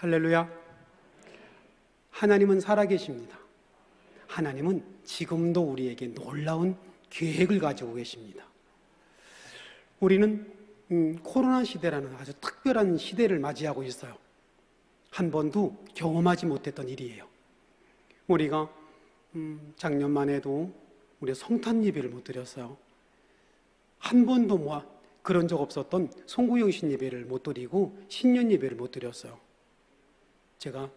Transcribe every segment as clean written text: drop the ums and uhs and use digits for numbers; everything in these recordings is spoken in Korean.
할렐루야. 하나님은 살아계십니다. 하나님은 지금도 우리에게 놀라운 계획을 가지고 계십니다. 우리는 코로나 시대라는 아주 특별한 시대를 맞이하고 있어요. 한 번도 경험하지 못했던 일이에요. 우리가 작년만 해도 우리 성탄 예배를 못 드렸어요. 한 번도 그런 적 없었던 송구영신 예배를 못 드리고 신년 예배를 못 드렸어요. 제가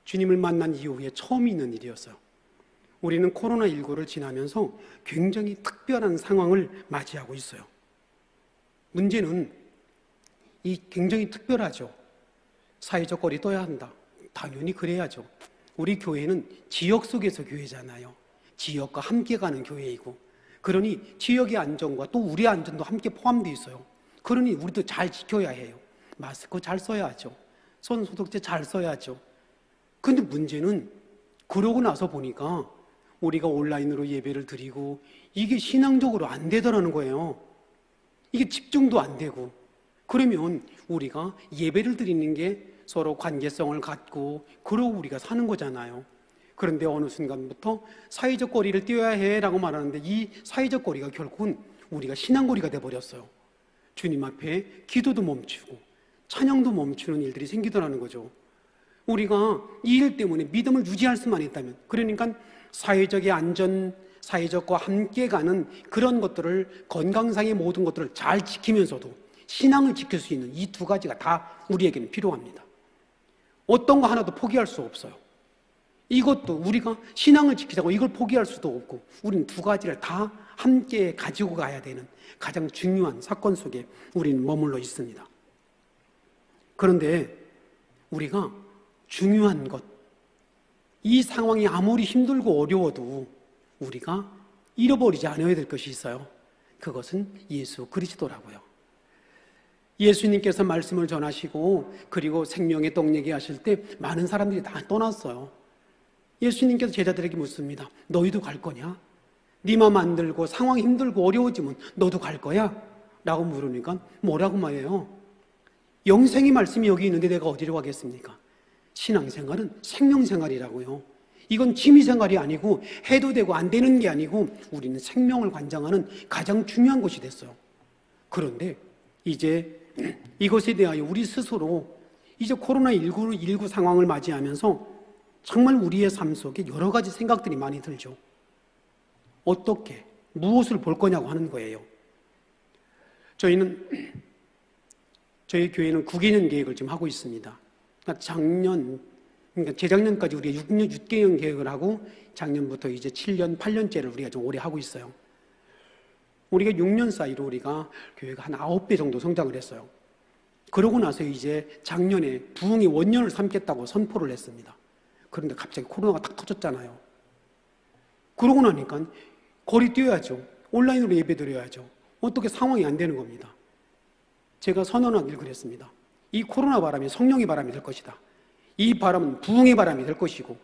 주님을 만난 이후에 처음 있는 일이었어요. 우리는 코로나19를 지나면서 굉장히 특별한 상황을 맞이하고 있어요. 문제는 굉장히 특별하죠. 사회적 거리 둬야 한다. 당연히 그래야죠. 우리 교회는 지역 속에서 교회잖아요. 지역과 함께 가는 교회이고, 그러니 지역의 안전과 또 우리의 안전도 함께 포함되어 있어요. 그러니 우리도 잘 지켜야 해요. 마스크 잘 써야죠. 손 소독제 잘 써야죠. 근데 문제는 그러고 나서 보니까 우리가 온라인으로 예배를 드리고 이게 신앙적으로 안 되더라는 거예요. 이게 집중도 안 되고, 그러면 우리가 예배를 드리는 게 서로 관계성을 갖고 그러고 우리가 사는 거잖아요. 그런데 어느 순간부터 사회적 거리를 띄워야 해라고 말하는데 이 사회적 거리가 결국은 우리가 신앙거리가 돼버렸어요. 주님 앞에 기도도 멈추고 찬양도 멈추는 일들이 생기더라는 거죠. 우리가 이 일 때문에 믿음을 유지할 수만 있다면, 그러니까 사회적인 안전, 사회적과 함께 가는 그런 것들을, 건강상의 모든 것들을 잘 지키면서도 신앙을 지킬 수 있는 이 두 가지가 다 우리에게는 필요합니다. 어떤 거 하나도 포기할 수 없어요. 이것도 우리가 신앙을 지키자고 이걸 포기할 수도 없고, 우리는 두 가지를 다 함께 가지고 가야 되는 가장 중요한 사건 속에 우리는 머물러 있습니다. 그런데 우리가 중요한 것, 이 상황이 아무리 힘들고 어려워도 우리가 잃어버리지 않아야 될 것이 있어요. 그것은 예수 그리스도라고요. 예수님께서 말씀을 전하시고 그리고 생명의 떡 얘기하실 때 많은 사람들이 다 떠났어요. 예수님께서 제자들에게 묻습니다. 너희도 갈 거냐? 네 맘 안 들고 상황이 힘들고 어려워지면 너도 갈 거야? 라고 물으니까 뭐라고 말해요? 영생의 말씀이 여기 있는데 내가 어디로 가겠습니까? 신앙생활은 생명생활이라고요. 이건 취미생활이 아니고 해도 되고 안 되는 게 아니고 우리는 생명을 관장하는 가장 중요한 것이 됐어요. 그런데 이제 이것에 대하여 우리 스스로 이제 코로나19 상황을 맞이하면서 정말 우리의 삶 속에 여러 가지 생각들이 많이 들죠. 어떻게, 무엇을 볼 거냐고 하는 거예요. 저희 교회는 9개년 계획을 지금 하고 있습니다. 그러니까 재작년까지 우리가 6개년 계획을 하고 작년부터 이제 7년, 8년째를 우리가 좀 오래 하고 있어요. 우리가 6년 사이로 우리가 교회가 한 9배 정도 성장을 했어요. 그러고 나서 이제 작년에 부흥의 원년을 삼겠다고 선포를 했습니다. 그런데 갑자기 코로나가 탁 터졌잖아요. 그러고 나니까 거리 뛰어야죠. 온라인으로 예배 드려야죠. 어떻게 상황이 안 되는 겁니다. 제가 선언하기를 그랬습니다. 이 코로나 바람이 성령의 바람이 될 것이다. 이 바람은 부흥의 바람이 될 것이고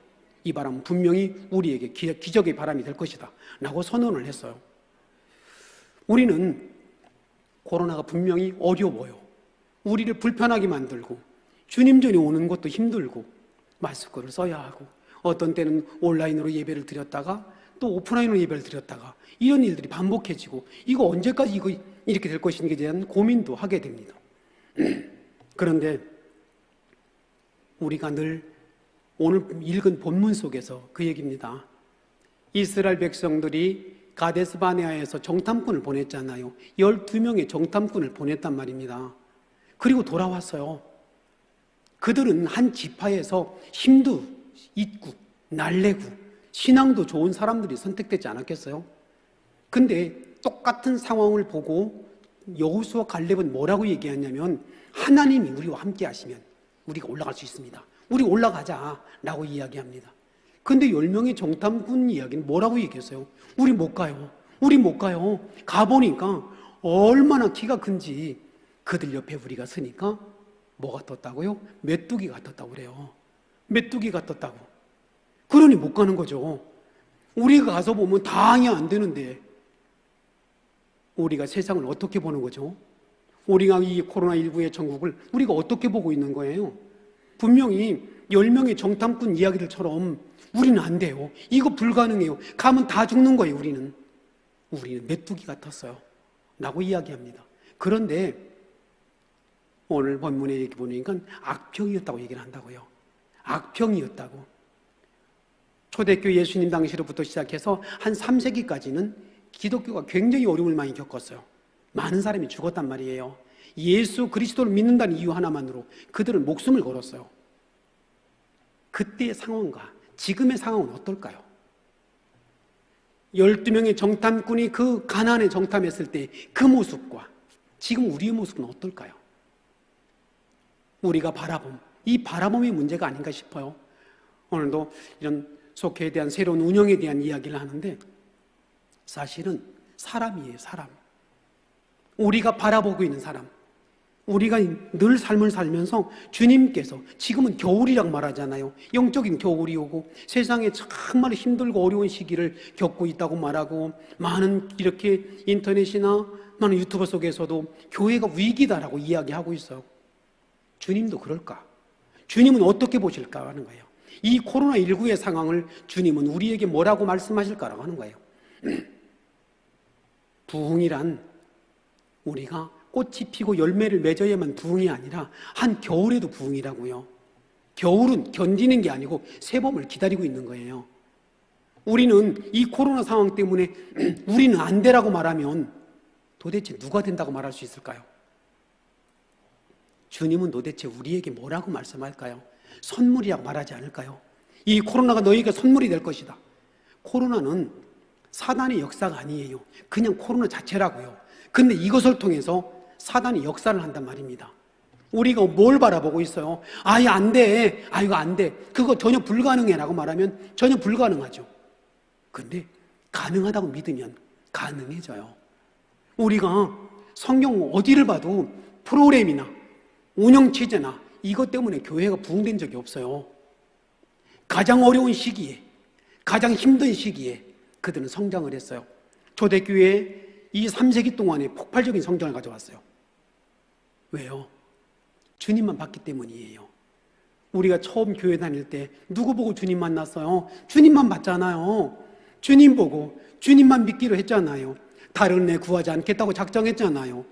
이 바람은 분명히 우리에게 기적의 바람이 될 것이다 라고 선언을 했어요. 우리는 코로나가 분명히 어려워요. 우리를 불편하게 만들고 주님 전에 오는 것도 힘들고 마스크를 써야 하고 어떤 때는 온라인으로 예배를 드렸다가 또 오프라인으로 예배를 드렸다가 이런 일들이 반복해지고 이거 언제까지 이렇게 될 것인가에 대한 고민도 하게 됩니다. 그런데 우리가 늘 오늘 읽은 본문 속에서 그 얘기입니다. 이스라엘 백성들이 가데스 바네아에서 정탐꾼을 보냈잖아요. 12명의 정탐꾼을 보냈단 말입니다. 그리고 돌아왔어요. 그들은 한 지파에서 힘도 있고 날래고 신앙도 좋은 사람들이 선택되지 않았겠어요? 근데 똑같은 상황을 보고 여호수아 갈렙은 뭐라고 얘기하냐면 하나님이 우리와 함께 하시면 우리가 올라갈 수 있습니다. 우리 올라가자라고 이야기합니다. 근데 10명의 정탐꾼 이야기는 뭐라고 얘기했어요? 우리 못 가요. 우리 못 가요. 가보니까 얼마나 키가 큰지 그들 옆에 우리가 서니까 뭐가 떴다고요? 메뚜기가 떴다고 그래요. 메뚜기가 떴다고. 그러니 못 가는 거죠. 우리가 가서 보면 당이 안 되는데 우리가 세상을 어떻게 보는 거죠? 우리가 이 코로나19의 전국을 우리가 어떻게 보고 있는 거예요? 분명히 10명의 정탐꾼 이야기들처럼 우리는 안 돼요. 이거 불가능해요. 가면 다 죽는 거예요, 우리는. 우리는 메뚜기 같았어요. 라고 이야기합니다. 그런데 오늘 본문에 이렇게 보니까 악평이었다고 얘기를 한다고요. 악평이었다고. 초대교 예수님 당시로부터 시작해서 한 3세기까지는 기독교가 굉장히 어려움을 많이 겪었어요. 많은 사람이 죽었단 말이에요. 예수 그리스도를 믿는다는 이유 하나만으로 그들은 목숨을 걸었어요. 그때의 상황과 지금의 상황은 어떨까요? 12명의 정탐꾼이 그 가나안에 정탐했을 때 그 모습과 지금 우리의 모습은 어떨까요? 우리가 이 바라봄의 문제가 아닌가 싶어요. 오늘도 이런 속회에 대한 새로운 운영에 대한 이야기를 하는데 사실은 사람이에요, 사람. 우리가 바라보고 있는 사람. 우리가 늘 삶을 살면서 주님께서 지금은 겨울이라고 말하잖아요. 영적인 겨울이 오고 세상에 정말 힘들고 어려운 시기를 겪고 있다고 말하고 많은 이렇게 인터넷이나 많은 유튜버 속에서도 교회가 위기다라고 이야기하고 있어요. 주님도 그럴까? 주님은 어떻게 보실까 하는 거예요. 이 코로나19의 상황을 주님은 우리에게 뭐라고 말씀하실까라고 하는 거예요. 부흥이란 우리가 꽃이 피고 열매를 맺어야만 부흥이 아니라 한 겨울에도 부흥이라고요. 겨울은 견디는 게 아니고 새봄을 기다리고 있는 거예요. 우리는 이 코로나 상황 때문에 우리는 안 되라고 말하면 도대체 누가 된다고 말할 수 있을까요? 주님은 도대체 우리에게 뭐라고 말씀할까요? 선물이라고 말하지 않을까요? 이 코로나가 너희에게 선물이 될 것이다. 코로나는 사단의 역사가 아니에요. 그냥 코로나 자체라고요. 근데 이것을 통해서 사단이 역사를 한단 말입니다. 우리가 뭘 바라보고 있어요? 아, 이거 안 돼. 아, 이거 안 돼. 그거 전혀 불가능해 라고 말하면 전혀 불가능하죠. 근데 가능하다고 믿으면 가능해져요. 우리가 성경 어디를 봐도 프로그램이나 운영체제나 이것 때문에 교회가 부흥된 적이 없어요. 가장 어려운 시기에, 가장 힘든 시기에 그들은 성장을 했어요. 초대교회 이 3세기 동안에 폭발적인 성장을 가져왔어요. 왜요? 주님만 봤기 때문이에요. 우리가 처음 교회 다닐 때 누구 보고 주님 만났어요? 주님만 봤잖아요. 주님 보고 주님만 믿기로 했잖아요. 다른 애 구하지 않겠다고 작정했잖아요.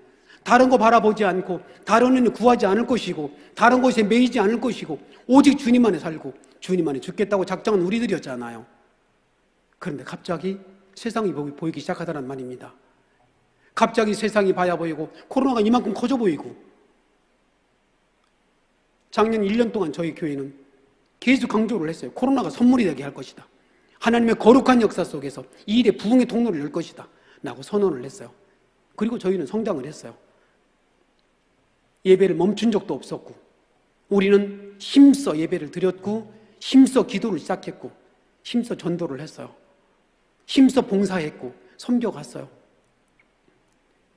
다른 거 바라보지 않고 다른 애는 구하지 않을 것이고 다른 것에 매이지 않을 것이고 오직 주님 안에 살고 주님 안에 죽겠다고 작정한 우리들이었잖아요. 그런데 갑자기 세상이 보이기 시작하더란 말입니다. 갑자기 세상이 봐야 보이고 코로나가 이만큼 커져 보이고 작년 1년 동안 저희 교회는 계속 강조를 했어요. 코로나가 선물이 되게 할 것이다. 하나님의 거룩한 역사 속에서 이 일의 부흥의 통로를 열 것이다 라고 선언을 했어요. 그리고 저희는 성장을 했어요. 예배를 멈춘 적도 없었고 우리는 힘써 예배를 드렸고 힘써 기도를 시작했고 힘써 전도를 했어요. 힘써 봉사했고 섬겨갔어요.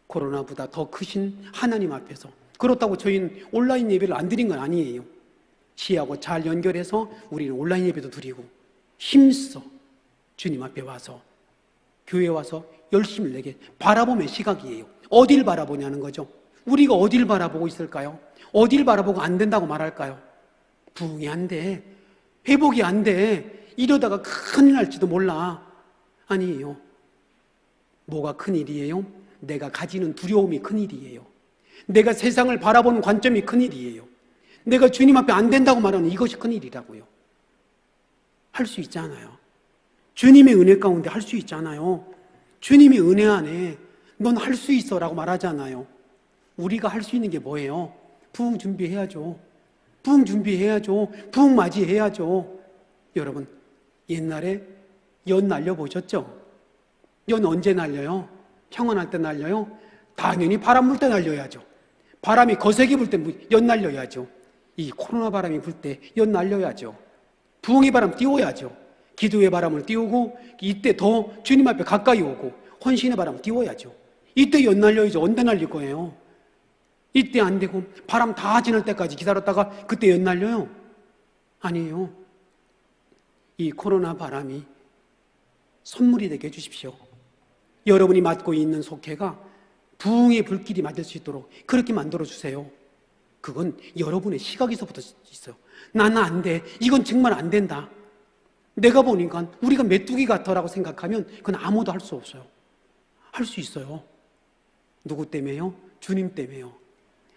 코로나보다 더 크신 하나님 앞에서. 그렇다고 저희는 온라인 예배를 안 드린 건 아니에요. 시하고 잘 연결해서 우리는 온라인 예배도 드리고 힘써 주님 앞에 와서 교회에 와서 열심을 내게 바라봄의 시각이에요. 어딜 바라보냐는 거죠. 우리가 어딜 바라보고 있을까요? 어딜 바라보고 안 된다고 말할까요? 부흥이 안 돼. 회복이 안 돼. 이러다가 큰일 날지도 몰라. 아니에요. 뭐가 큰일이에요? 내가 가지는 두려움이 큰일이에요. 내가 세상을 바라보는 관점이 큰일이에요. 내가 주님 앞에 안 된다고 말하는 이것이 큰일이라고요. 할 수 있잖아요. 주님의 은혜 가운데 할 수 있잖아요. 주님의 은혜 안에 넌 할 수 있어 라고 말하잖아요. 우리가 할 수 있는 게 뭐예요? 부흥 준비해야죠. 부흥 준비해야죠. 부흥 맞이해야죠. 여러분, 옛날에 연 날려보셨죠? 연 언제 날려요? 평안할 때 날려요? 당연히 바람 불 때 날려야죠. 바람이 거세게 불 때 연 날려야죠. 이 코로나 바람이 불 때 연 날려야죠. 부흥의 바람 띄워야죠. 기도의 바람을 띄우고 이때 더 주님 앞에 가까이 오고 헌신의 바람 띄워야죠. 이때 연 날려야죠. 언제 날릴 거예요? 이때 안 되고 바람 다 지날 때까지 기다렸다가 그때 연 날려요? 아니에요. 이 코로나 바람이 선물이 되게 해주십시오. 여러분이 맡고 있는 속회가 부흥의 불길이 맞을 수 있도록 그렇게 만들어주세요. 그건 여러분의 시각에서부터 있어요. 나는 안 돼. 이건 정말 안 된다. 내가 보니까 우리가 메뚜기 같아라고 생각하면 그건 아무도 할 수 없어요. 할 수 있어요. 누구 때문에요? 주님 때문에요.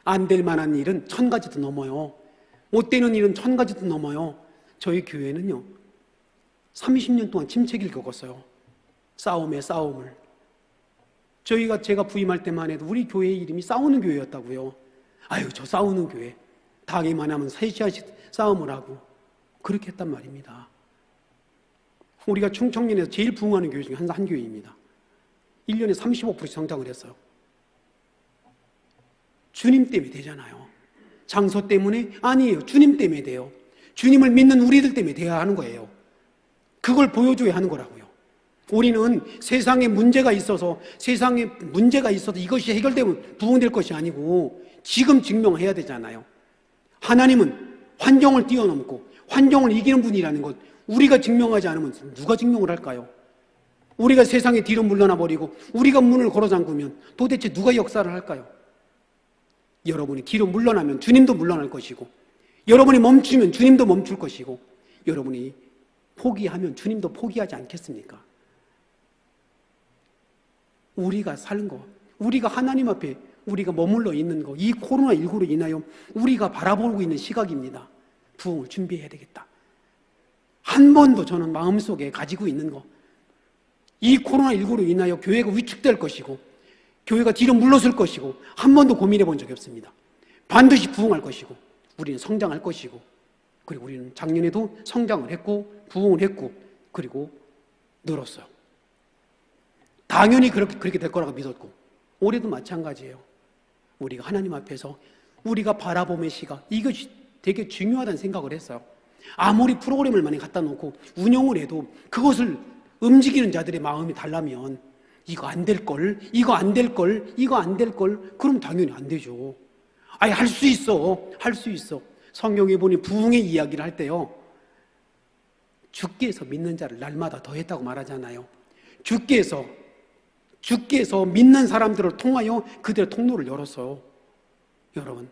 안 될 만한 일은 1000가지도 넘어요. 못 되는 일은 1000가지도 넘어요. 저희 교회는요, 30년 동안 침체기를 겪었어요. 싸움에 싸움을. 제가 부임할 때만 해도 우리 교회 이름이 싸우는 교회였다고요. 아유, 저 싸우는 교회. 당이만 하면 3시간씩 싸움을 하고 그렇게 했단 말입니다. 우리가 충청년에서 제일 부흥하는 교회 중에 한 교회입니다. 1년에 35% 성장을 했어요. 주님 때문에 되잖아요. 장소 때문에? 아니에요. 주님 때문에 돼요. 주님을 믿는 우리들 때문에 돼야 하는 거예요. 그걸 보여줘야 하는 거라고요. 우리는 세상에 문제가 있어서 이것이 해결되면 부흥될 것이 아니고 지금 증명해야 되잖아요. 하나님은 환경을 뛰어넘고 환경을 이기는 분이라는 것, 우리가 증명하지 않으면 누가 증명을 할까요? 우리가 세상에 뒤로 물러나 버리고 우리가 문을 걸어 잠그면 도대체 누가 역사를 할까요? 여러분이 뒤로 물러나면 주님도 물러날 것이고, 여러분이 멈추면 주님도 멈출 것이고, 여러분이 포기하면 주님도 포기하지 않겠습니까? 우리가 사는 거, 우리가 하나님 앞에 우리가 머물러 있는 거, 이 코로나19로 인하여 우리가 바라보고 있는 시각입니다. 부흥을 준비해야 되겠다. 한 번도 저는 마음속에 가지고 있는 거, 이 코로나19로 인하여 교회가 위축될 것이고 교회가 뒤로 물러설 것이고 한 번도 고민해 본 적이 없습니다. 반드시 부흥할 것이고 우리는 성장할 것이고, 그리고 우리는 작년에도 성장을 했고 부흥을 했고 그리고 늘었어요. 당연히 그렇게 될 거라고 믿었고, 올해도 마찬가지예요. 우리가 하나님 앞에서 우리가 바라봄의 시각, 이것이 되게 중요하다는 생각을 했어요. 아무리 프로그램을 많이 갖다 놓고 운영을 해도 그것을 움직이는 자들의 마음이 달라면 이거 안 될걸, 이거 안 될걸, 이거 안 될걸, 그럼 당연히 안 되죠. 아니, 할 수 있어. 할 수 있어. 성경에 보니 부흥의 이야기를 할 때요, 주께서 믿는 자를 날마다 더했다고 말하잖아요. 주께서 믿는 사람들을 통하여 그들의 통로를 열었어요. 여러분,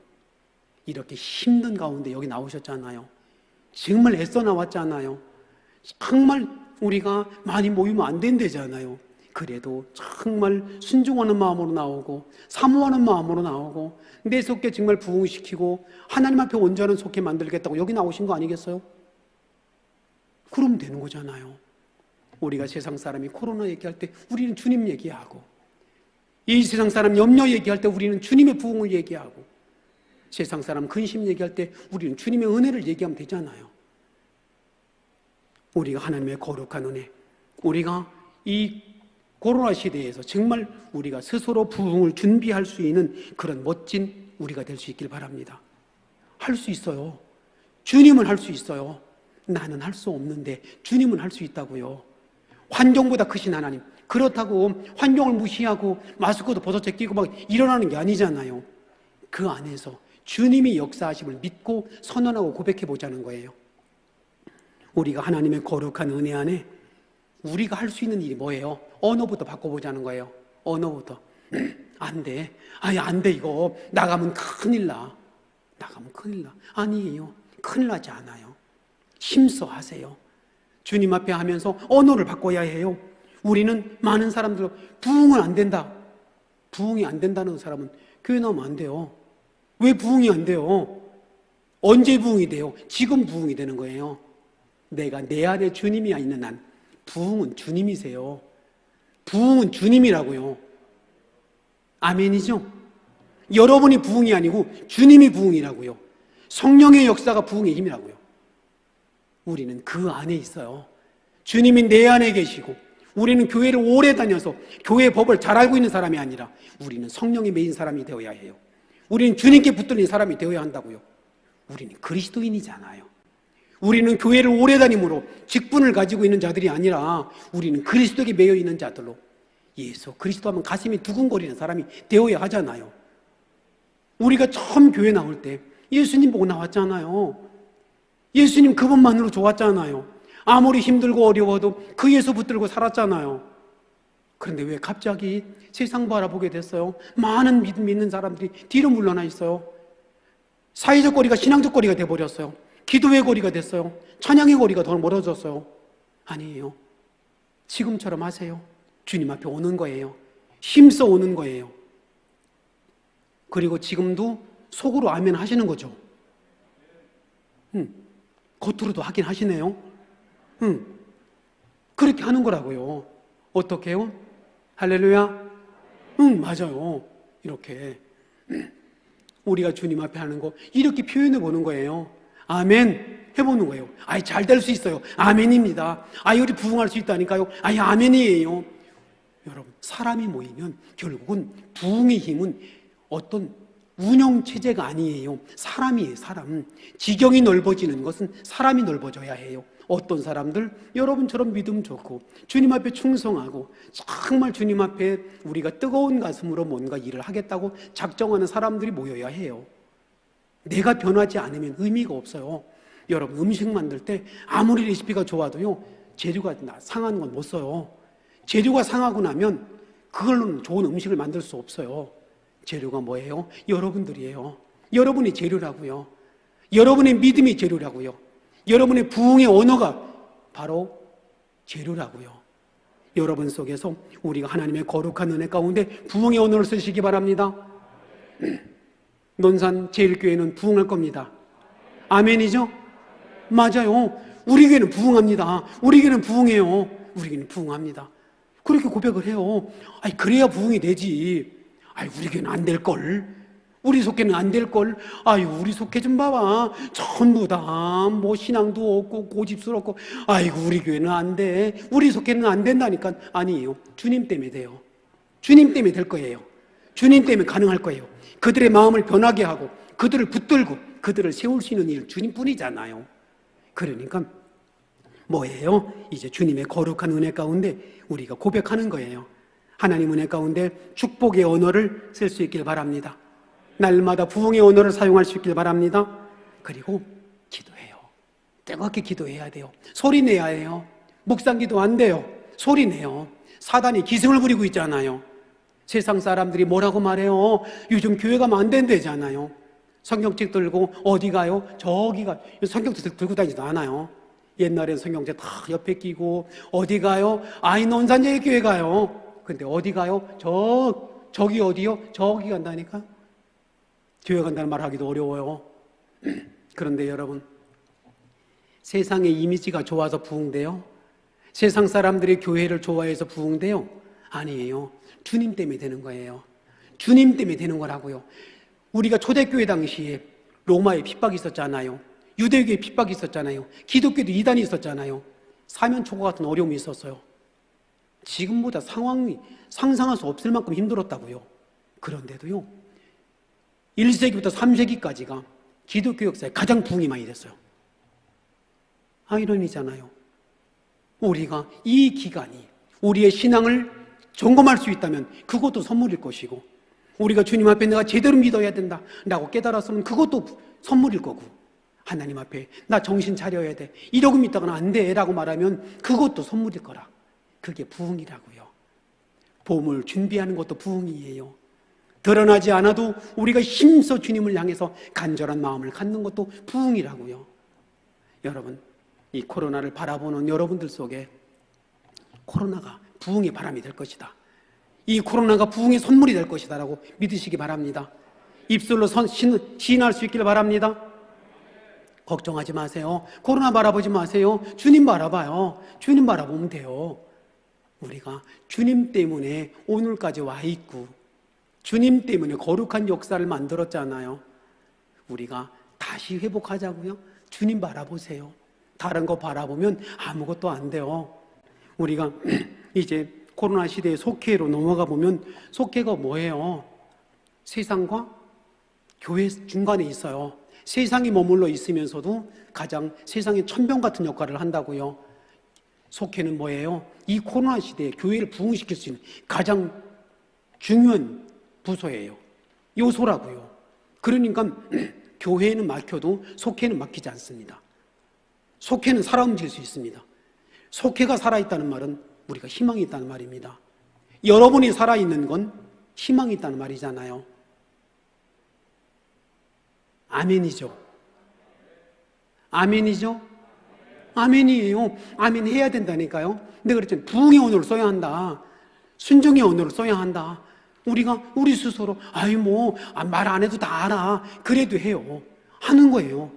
이렇게 힘든 가운데 여기 나오셨잖아요. 정말 애써 나왔잖아요. 정말 우리가 많이 모이면 안 된대잖아요. 그래도 정말 순종하는 마음으로 나오고 사모하는 마음으로 나오고 내 속에 정말 부흥시키고 하나님 앞에 온전한 속해 만들겠다고 여기 나오신 거 아니겠어요? 그러면 되는 거잖아요. 우리가 세상 사람이 코로나 얘기할 때 우리는 주님 얘기하고, 이 세상 사람 염려 얘기할 때 우리는 주님의 부흥을 얘기하고, 세상 사람 근심 얘기할 때 우리는 주님의 은혜를 얘기하면 되잖아요. 우리가 하나님의 거룩한 은혜, 우리가 이 코로나 시대에서 정말 우리가 스스로 부흥을 준비할 수 있는 그런 멋진 우리가 될 수 있길 바랍니다. 할 수 있어요. 주님은 할 수 있어요. 나는 할 수 없는데 주님은 할 수 있다고요. 환경보다 크신 하나님. 그렇다고 환경을 무시하고 마스크도 벗어째 끼고 막 일어나는 게 아니잖아요. 그 안에서 주님이 역사하심을 믿고 선언하고 고백해 보자는 거예요. 우리가 하나님의 거룩한 은혜 안에 우리가 할 수 있는 일이 뭐예요? 언어부터 바꿔보자는 거예요. 언어부터. 안 돼. 아니, 안 돼, 이거. 나가면 큰일 나. 나가면 큰일 나. 아니에요. 큰일 나지 않아요. 힘써 하세요. 주님 앞에 하면서 언어를 바꿔야 해요. 우리는 많은 사람들, 부흥은 안 된다. 부흥이 안 된다는 사람은 교회 나오면 안 돼요. 왜 부흥이 안 돼요? 언제 부흥이 돼요? 지금 부흥이 되는 거예요. 내가 내 안에 주님이 있는 한, 부흥은 주님이세요. 부흥은 주님이라고요. 아멘이죠? 여러분이 부흥이 아니고 주님이 부흥이라고요. 성령의 역사가 부흥의 힘이라고요. 우리는 그 안에 있어요. 주님이 내 안에 계시고, 우리는 교회를 오래 다녀서 교회의 법을 잘 알고 있는 사람이 아니라 우리는 성령에 매인 사람이 되어야 해요. 우리는 주님께 붙들린 사람이 되어야 한다고요. 우리는 그리스도인이잖아요. 우리는 교회를 오래 다님으로 직분을 가지고 있는 자들이 아니라 우리는 그리스도에게 매여 있는 자들로, 예수 그리스도 하면 가슴이 두근거리는 사람이 되어야 하잖아요. 우리가 처음 교회 나올 때 예수님 보고 나왔잖아요. 예수님 그분만으로 좋았잖아요. 아무리 힘들고 어려워도 그 예수 붙들고 살았잖아요. 그런데 왜 갑자기 세상 바라보게 됐어요? 많은 믿는 사람들이 뒤로 물러나 있어요. 사회적 거리가 신앙적 거리가 돼버렸어요. 기도의 거리가 됐어요. 찬양의 거리가 더 멀어졌어요. 아니에요. 지금처럼 하세요. 주님 앞에 오는 거예요. 힘써 오는 거예요. 그리고 지금도 속으로 아멘 하시는 거죠. 겉으로도 하긴 하시네요. 그렇게 하는 거라고요. 어떻게 해요? 할렐루야? 맞아요. 이렇게 우리가 주님 앞에 하는 거 이렇게 표현해 보는 거예요. 아멘 해보는 거예요. 아이, 잘 될 수 있어요. 아멘입니다. 아이, 우리 부흥할 수 있다니까요. 아이, 아멘이에요. 여러분, 사람이 모이면 결국은 부흥의 힘은 어떤 운영체제가 아니에요. 사람이에요. 사람. 지경이 넓어지는 것은 사람이 넓어져야 해요. 어떤 사람들, 여러분처럼 믿음 좋고 주님 앞에 충성하고 정말 주님 앞에 우리가 뜨거운 가슴으로 뭔가 일을 하겠다고 작정하는 사람들이 모여야 해요. 내가 변하지 않으면 의미가 없어요. 여러분, 음식 만들 때 아무리 레시피가 좋아도요, 재료가 상한 건 못 써요. 재료가 상하고 나면 그걸로는 좋은 음식을 만들 수 없어요. 재료가 뭐예요? 여러분들이에요. 여러분이 재료라고요. 여러분의 믿음이 재료라고요. 여러분의 부흥의 언어가 바로 재료라고요. 여러분 속에서 우리가 하나님의 거룩한 은혜 가운데 부흥의 언어를 쓰시기 바랍니다. 논산 제일교회는 부흥할 겁니다. 아멘이죠? 맞아요. 우리 교회는 부흥합니다. 우리 교회는 부흥해요. 우리 교회는 부흥합니다. 그렇게 고백을 해요. 아니, 그래야 부흥이 되지. 아이, 우리 교회는 안 될걸. 우리 속회는 안 될걸. 아유, 우리 속회 좀 봐봐. 전부 다 뭐 신앙도 없고 고집스럽고. 아이고, 우리 교회는 안 돼. 우리 속회는 안 된다니까. 아니에요. 주님 때문에 돼요. 주님 때문에 될 거예요. 주님 때문에 가능할 거예요. 그들의 마음을 변하게 하고 그들을 붙들고 그들을 세울 수 있는 일 주님뿐이잖아요. 그러니까 뭐예요? 이제 주님의 거룩한 은혜 가운데 우리가 고백하는 거예요. 하나님 은혜 가운데 축복의 언어를 쓸 수 있길 바랍니다. 날마다 부흥의 언어를 사용할 수 있길 바랍니다. 그리고 기도해요. 뜨겁게 기도해야 돼요. 소리 내야 해요. 묵상 기도 안 돼요. 소리 내요. 사단이 기승을 부리고 있잖아요. 세상 사람들이 뭐라고 말해요? 요즘 교회 가면 안 된대잖아요. 성경책 들고 어디 가요? 저기 가. 성경책 들고 다니지도 않아요. 옛날엔 성경책 다 옆에 끼고 어디 가요? 아이, 논산제일교회 가요. 근데 어디 가요? 저기 어디요? 저기 간다니까. 교회 간다는 말 하기도 어려워요. 그런데 여러분, 세상의 이미지가 좋아서 부흥돼요? 세상 사람들이 교회를 좋아해서 부흥돼요? 아니에요. 주님 때문에 되는 거예요. 주님 때문에 되는 거라고요. 우리가 초대교회 당시에 로마에 핍박이 있었잖아요. 유대교에 핍박이 있었잖아요. 기독교도 이단이 있었잖아요. 사면초가 같은 어려움이 있었어요. 지금보다 상황이 상상할 수 없을 만큼 힘들었다고요. 그런데도요, 1세기부터 3세기까지가 기독교 역사에 가장 부흥이 많이 됐어요. 아이러니잖아요. 우리가 이 기간이 우리의 신앙을 점검할 수 있다면 그것도 선물일 것이고, 우리가 주님 앞에 내가 제대로 믿어야 된다 라고 깨달았으면 그것도 선물일 거고, 하나님 앞에 나 정신 차려야 돼, 이러고 믿다가는 안 돼 라고 말하면 그것도 선물일 거라. 그게 부흥이라고요. 보물 준비하는 것도 부흥이에요. 드러나지 않아도 우리가 힘써 주님을 향해서 간절한 마음을 갖는 것도 부흥이라고요. 여러분, 이 코로나를 바라보는 여러분들 속에 코로나가 부흥의 바람이 될 것이다. 이 코로나가 부흥의 선물이 될 것이다 라고 믿으시기 바랍니다. 입술로 시인할 수 있기를 바랍니다. 걱정하지 마세요. 코로나 바라보지 마세요. 주님 바라봐요. 주님 바라보면 돼요. 우리가 주님 때문에 오늘까지 와 있고 주님 때문에 거룩한 역사를 만들었잖아요. 우리가 다시 회복하자고요. 주님 바라보세요. 다른 거 바라보면 아무것도 안 돼요. 우리가 이제 코로나 시대의 속회로 넘어가 보면 속회가 뭐예요? 세상과 교회 중간에 있어요. 세상에 머물러 있으면서도 가장 세상의 천병 같은 역할을 한다고요. 속회는 뭐예요? 이 코로나 시대에 교회를 부흥시킬 수 있는 가장 중요한 부서예요. 요소라고요. 그러니까 교회는 막혀도 속회는 막히지 않습니다. 속회는 살아 움직일 수 있습니다. 속회가 살아있다는 말은 우리가 희망이 있다는 말입니다. 여러분이 살아있는 건 희망이 있다는 말이잖아요. 아멘이죠. 아멘이죠. 아멘이에요. 아멘 해야 된다니까요. 내가 그랬잖아요. 부흥의 언어를 써야 한다. 순종의 언어를 써야 한다. 우리가 우리 스스로 말 안 해도 다 알아. 그래도 해요. 하는 거예요.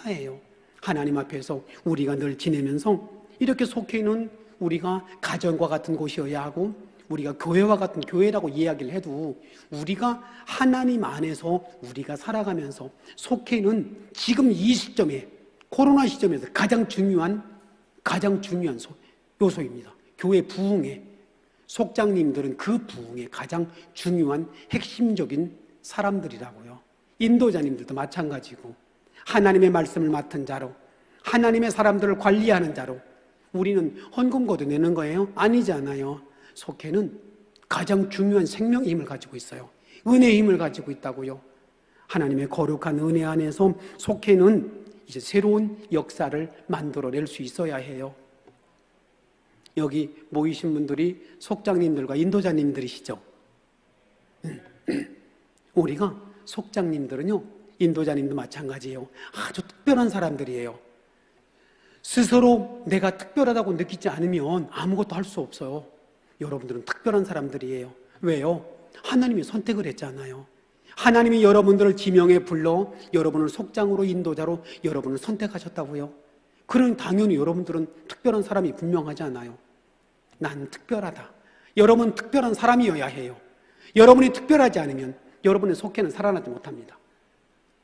해야 해요. 하나님 앞에서 우리가 늘 지내면서 이렇게 속해 있는 우리가 가정과 같은 곳이어야 하고 우리가 교회와 같은 교회라고 이야기를 해도 우리가 하나님 안에서 우리가 살아가면서 속해 있는 지금 이 시점에 코로나 시점에서 가장 중요한 요소입니다. 교회 부흥에 속장님들은 그 부흥의 가장 중요한 핵심적인 사람들이라고요. 인도자님들도 마찬가지고 하나님의 말씀을 맡은 자로 하나님의 사람들을 관리하는 자로 우리는 헌금고도 내는 거예요? 아니지 않아요. 속회는 가장 중요한 생명의 힘을 가지고 있어요. 은혜의 힘을 가지고 있다고요. 하나님의 거룩한 은혜 안에서 속회는 이제 새로운 역사를 만들어낼 수 있어야 해요. 여기 모이신 분들이 속장님들과 인도자님들이시죠. 우리가 속장님들은요, 인도자님도 마찬가지예요. 아주 특별한 사람들이에요. 스스로 내가 특별하다고 느끼지 않으면 아무것도 할 수 없어요. 여러분들은 특별한 사람들이에요. 왜요? 하나님이 선택을 했잖아요. 하나님이 여러분들을 지명에 불러 여러분을 속장으로 인도자로 여러분을 선택하셨다고요. 그러니 당연히 여러분들은 특별한 사람이 분명하지 않아요. 난 특별하다. 여러분 특별한 사람이어야 해요. 여러분이 특별하지 않으면 여러분의 속회는 살아나지 못합니다.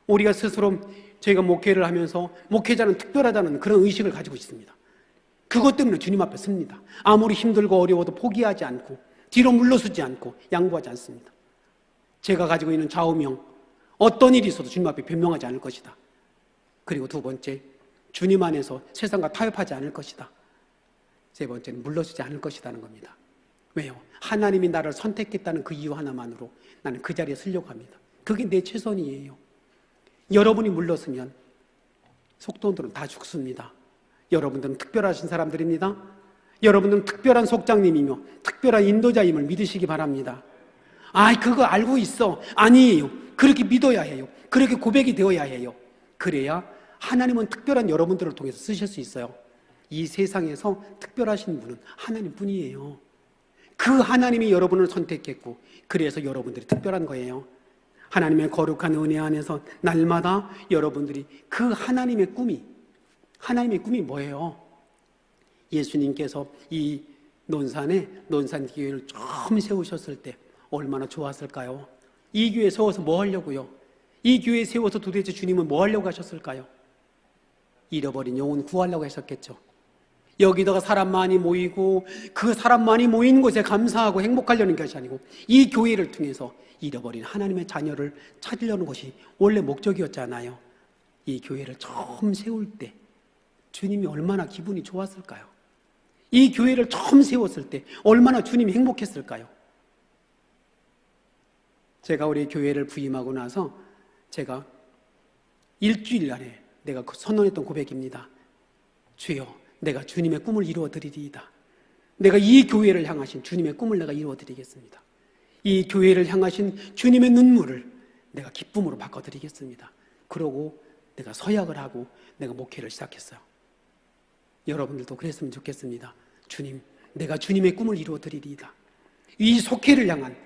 우리가 스스로 저희가 목회를 하면서 목회자는 특별하다는 그런 의식을 가지고 있습니다. 그것 때문에 주님 앞에 섭니다. 아무리 힘들고 어려워도 포기하지 않고 뒤로 물러서지 않고 양보하지 않습니다. 제가 가지고 있는 좌우명, 어떤 일이 있어도 주님 앞에 변명하지 않을 것이다. 그리고 두 번째, 주님 안에서 세상과 타협하지 않을 것이다. 세 번째는 물러서지 않을 것이라는 겁니다. 왜요? 하나님이 나를 선택했다는 그 이유 하나만으로 나는 그 자리에 서려고 합니다. 그게 내 최선이에요. 여러분이 물러서면 속도들은 다 죽습니다. 여러분들은 특별하신 사람들입니다. 여러분들은 특별한 속장님이며 특별한 인도자임을 믿으시기 바랍니다. 그거 알고 있어. 아니에요. 그렇게 믿어야 해요. 그렇게 고백이 되어야 해요. 그래야 하나님은 특별한 여러분들을 통해서 쓰실 수 있어요. 이 세상에서 특별하신 분은 하나님 뿐이에요. 그 하나님이 여러분을 선택했고 그래서 여러분들이 특별한 거예요. 하나님의 거룩한 은혜 안에서 날마다 여러분들이 그 하나님의 꿈이 뭐예요? 예수님께서 이 논산교회를 처음 세우셨을 때 얼마나 좋았을까요? 이 교회 세워서 뭐 하려고요? 이 교회 세워서 도대체 주님은 뭐 하려고 하셨을까요? 잃어버린 영혼 구하려고 하셨겠죠. 여기다가 사람 많이 모이고 그 사람 많이 모이는 곳에 감사하고 행복하려는 것이 아니고 이 교회를 통해서 잃어버린 하나님의 자녀를 찾으려는 것이 원래 목적이었잖아요. 이 교회를 처음 세울 때 주님이 얼마나 기분이 좋았을까요? 이 교회를 처음 세웠을 때 얼마나 주님이 행복했을까요? 제가 우리 교회를 부임하고 나서 제가 일주일 안에 내가 선언했던 고백입니다. 주여, 내가 주님의 꿈을 이루어드리리이다. 내가 이 교회를 향하신 주님의 꿈을 내가 이루어드리겠습니다. 이 교회를 향하신 주님의 눈물을 내가 기쁨으로 바꿔드리겠습니다. 그러고 내가 서약을 하고 내가 목회를 시작했어요. 여러분들도 그랬으면 좋겠습니다. 주님, 내가 주님의 꿈을 이루어드리리이다. 이 속회를 향한,